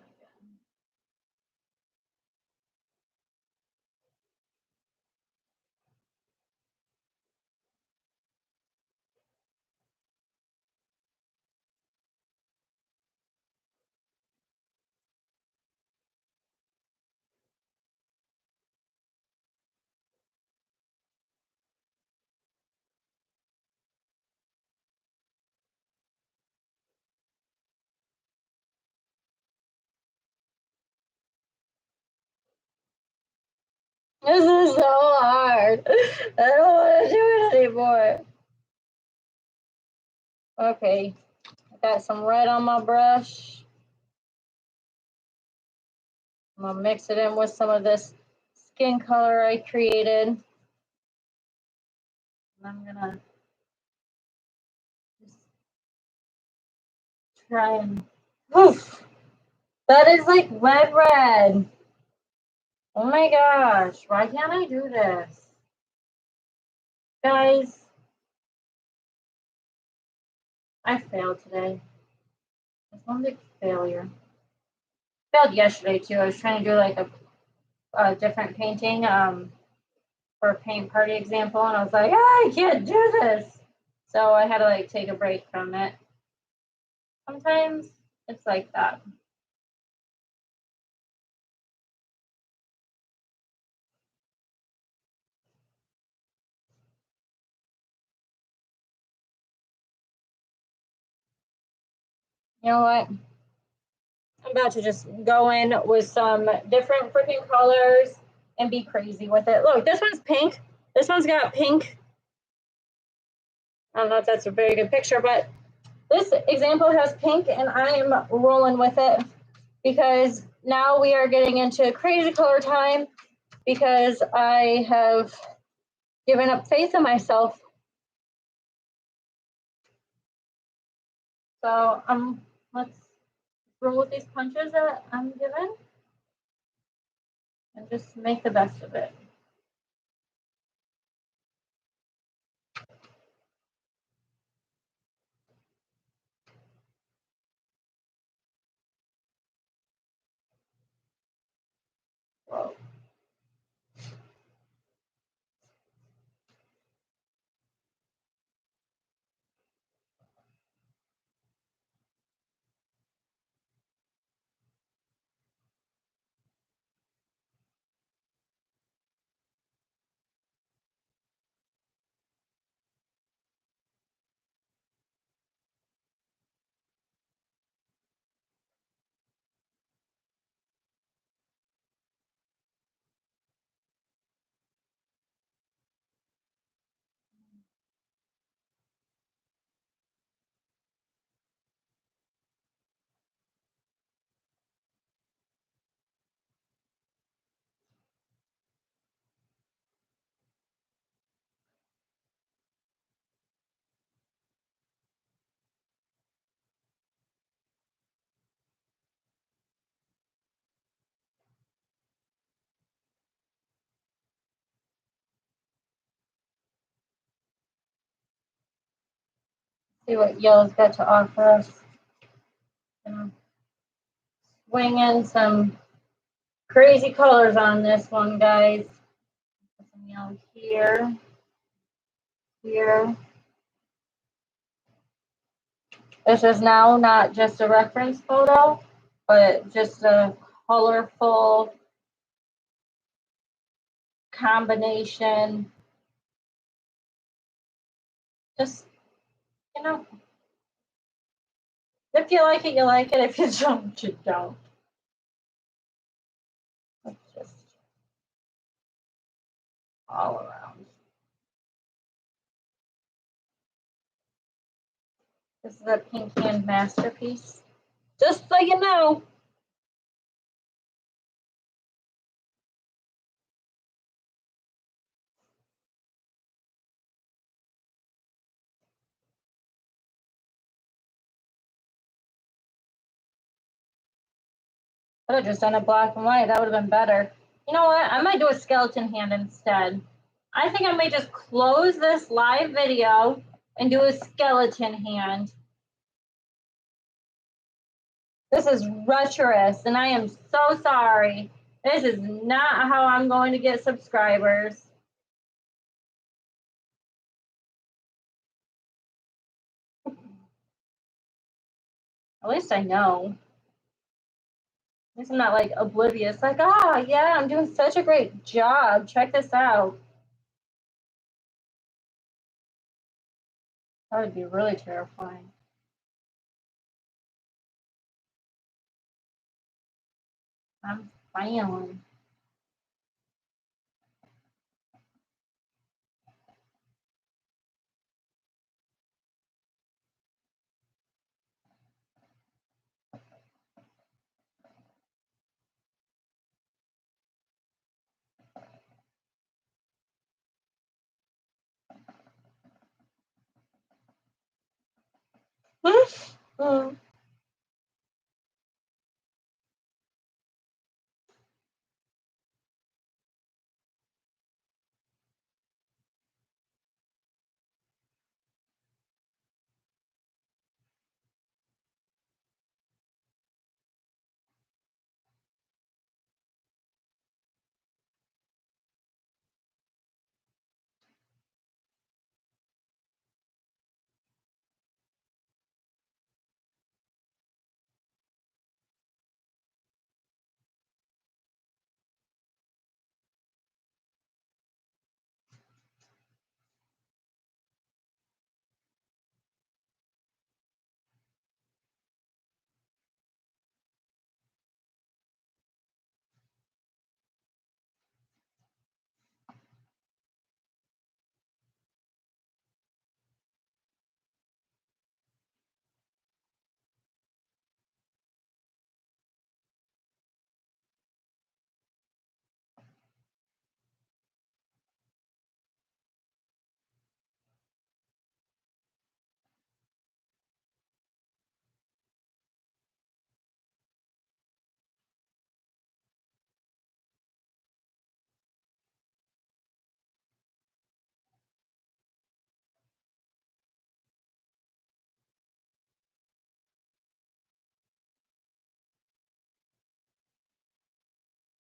This is so hard. I don't want to do it anymore. Okay, I got some red on my brush. I'm gonna mix it in with some of this skin color I created. And I'm gonna just try and poof. That is like red. Oh my gosh, why can't I do this? Guys, I failed today. It's one big failure. Failed yesterday too. I was trying to do like a different painting for a paint party example, and I was like, I can't do this. So I had to like take a break from it. Sometimes it's like that. You know what? I'm about to just go in with some different freaking colors and be crazy with it. Look, this one's pink. This one's got pink. I don't know if that's a very good picture, but this example has pink, and I am rolling with it because now we are getting into crazy color time because I have given up faith in myself. So let's roll with these punches that I'm given. and just make the best of it. Whoa. See what yellow's got to offer us. Swing in some crazy colors on this one, guys. Put some yellow here, here. This is now not just a reference photo, but just a colorful combination. Just, you know, if you like it, you like it. If you don't, you don't. It's just all around. This is a pink hand masterpiece. Just so you know. I would have just done it black and white. That would have been better. You know what? I might do a skeleton hand instead. I think I might just close this live video and do a skeleton hand. This is treacherous, and I am so sorry. This is not how I'm going to get subscribers. At least I know. At least I'm not like oblivious, like, yeah, I'm doing such a great job. Check this out. That would be really terrifying. I'm failing. Mm.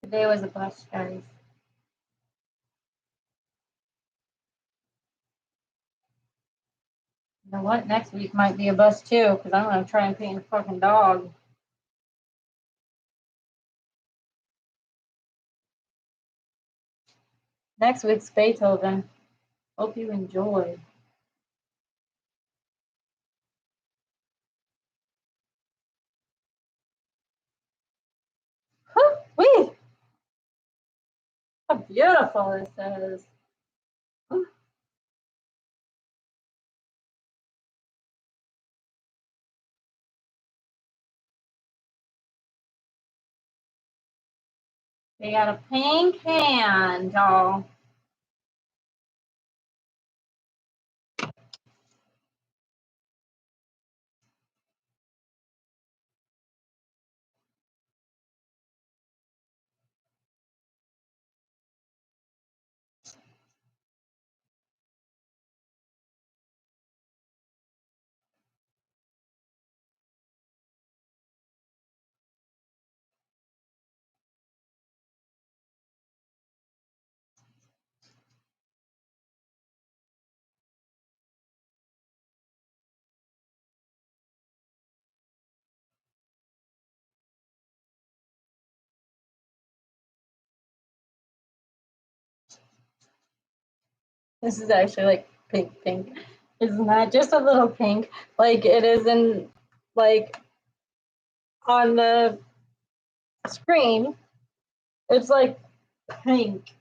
Today was a bust, guys. You know what? Next week might be a bust too, because I'm gonna try and paint a fucking dog. Next week's Beethoven. Hope you enjoy. Whee! How beautiful this is. They got a pink hand, y'all. This is actually like pink. It's not just a little pink, like it is in, like, on the screen. It's like pink.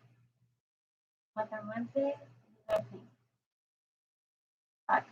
Like on Wednesday, it's pink. Okay.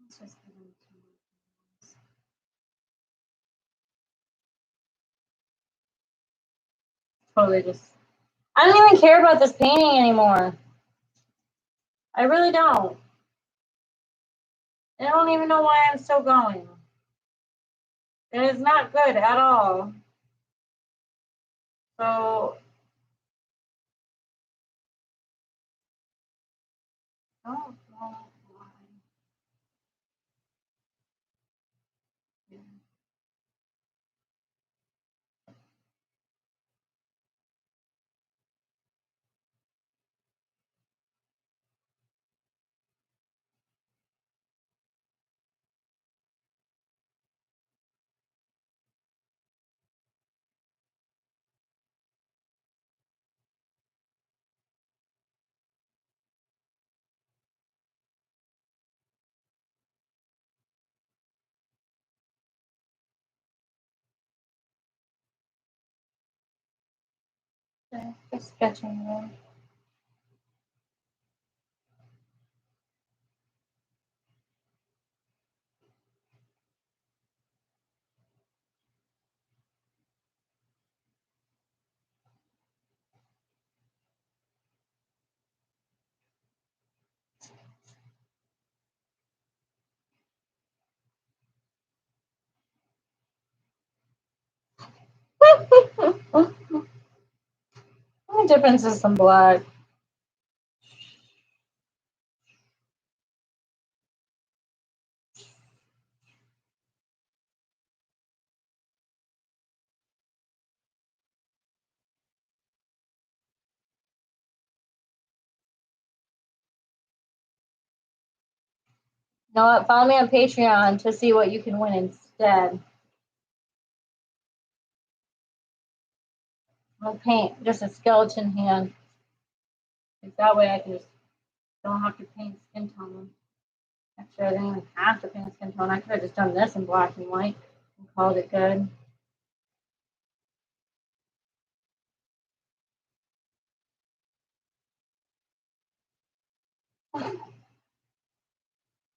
Let's just give them two more. Totally just. I don't even care about this painting anymore. I really don't. I don't even know why I'm still going. It is not good at all. So, I don't know why. Yeah. Okay, just sketching there. The difference is some black. You know what? Follow me on Patreon to see what you can win instead. I'll paint just a skeleton hand. Like that way I can just don't have to paint skin tone. Actually, I didn't even have to paint skin tone. I could have just done this in black and white and called it good.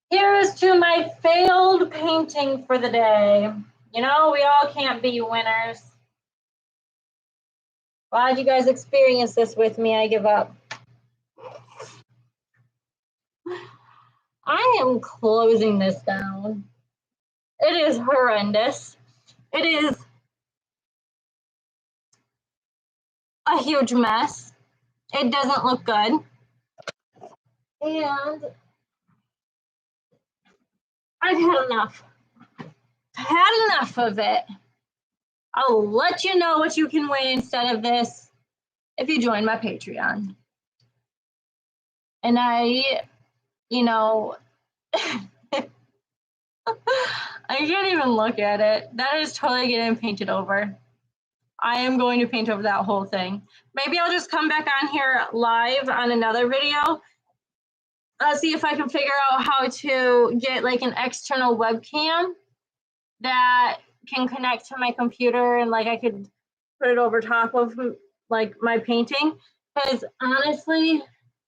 Here's to my failed painting for the day. You know, we all can't be winners. Glad you guys experienced this with me. I give up. I am closing this down. It is horrendous. It is a huge mess. It doesn't look good. And I've had enough. Had enough of it. I'll let you know what you can win instead of this if you join my Patreon. And you know, I can't even look at it. That is totally getting painted over. I am going to paint over that whole thing. Maybe I'll just come back on here live on another video. I'll see if I can figure out how to get like an external webcam that can connect to my computer, and like I could put it over top of like my painting, because honestly,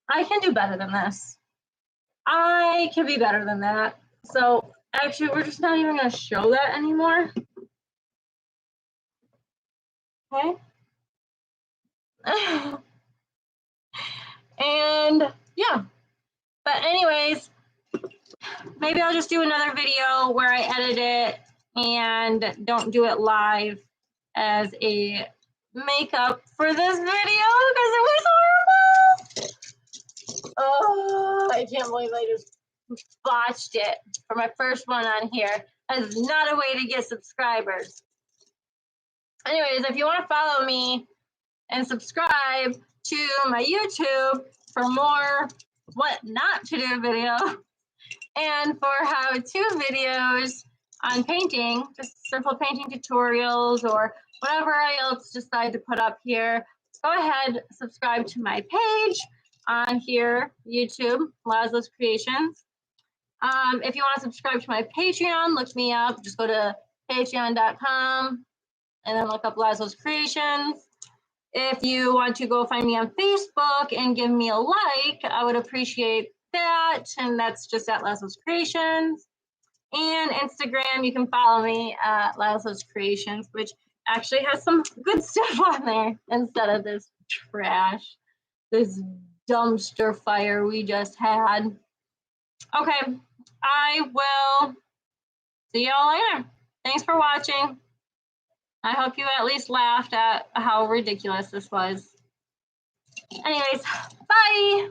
I can do better than this. I can be better than that. So actually, we're just not even going to show that anymore. Okay. And yeah, but anyways, maybe I'll just do another video where I edit it and don't do it live as a makeup for this video because it was horrible. Oh, I can't believe I just botched it for my first one on here. That is not a way to get subscribers. Anyways, if you want to follow me and subscribe to my YouTube for more what not to do video and for how-to videos on painting, just simple painting tutorials or whatever I else decide to put up here, go ahead, subscribe to my page on here, YouTube, Laszlo's Creations. If you want to subscribe to my Patreon, look me up. Just go to patreon.com and then look up Laszlo's Creations. If you want to go find me on Facebook and give me a like, I would appreciate that. And that's just at Laszlo's Creations. And Instagram, you can follow me at Laszlo's Creations, which actually has some good stuff on there instead of this trash, this dumpster fire we just had. Okay, I will see y'all later. Thanks for watching. I hope you at least laughed at how ridiculous this was. Anyways, bye.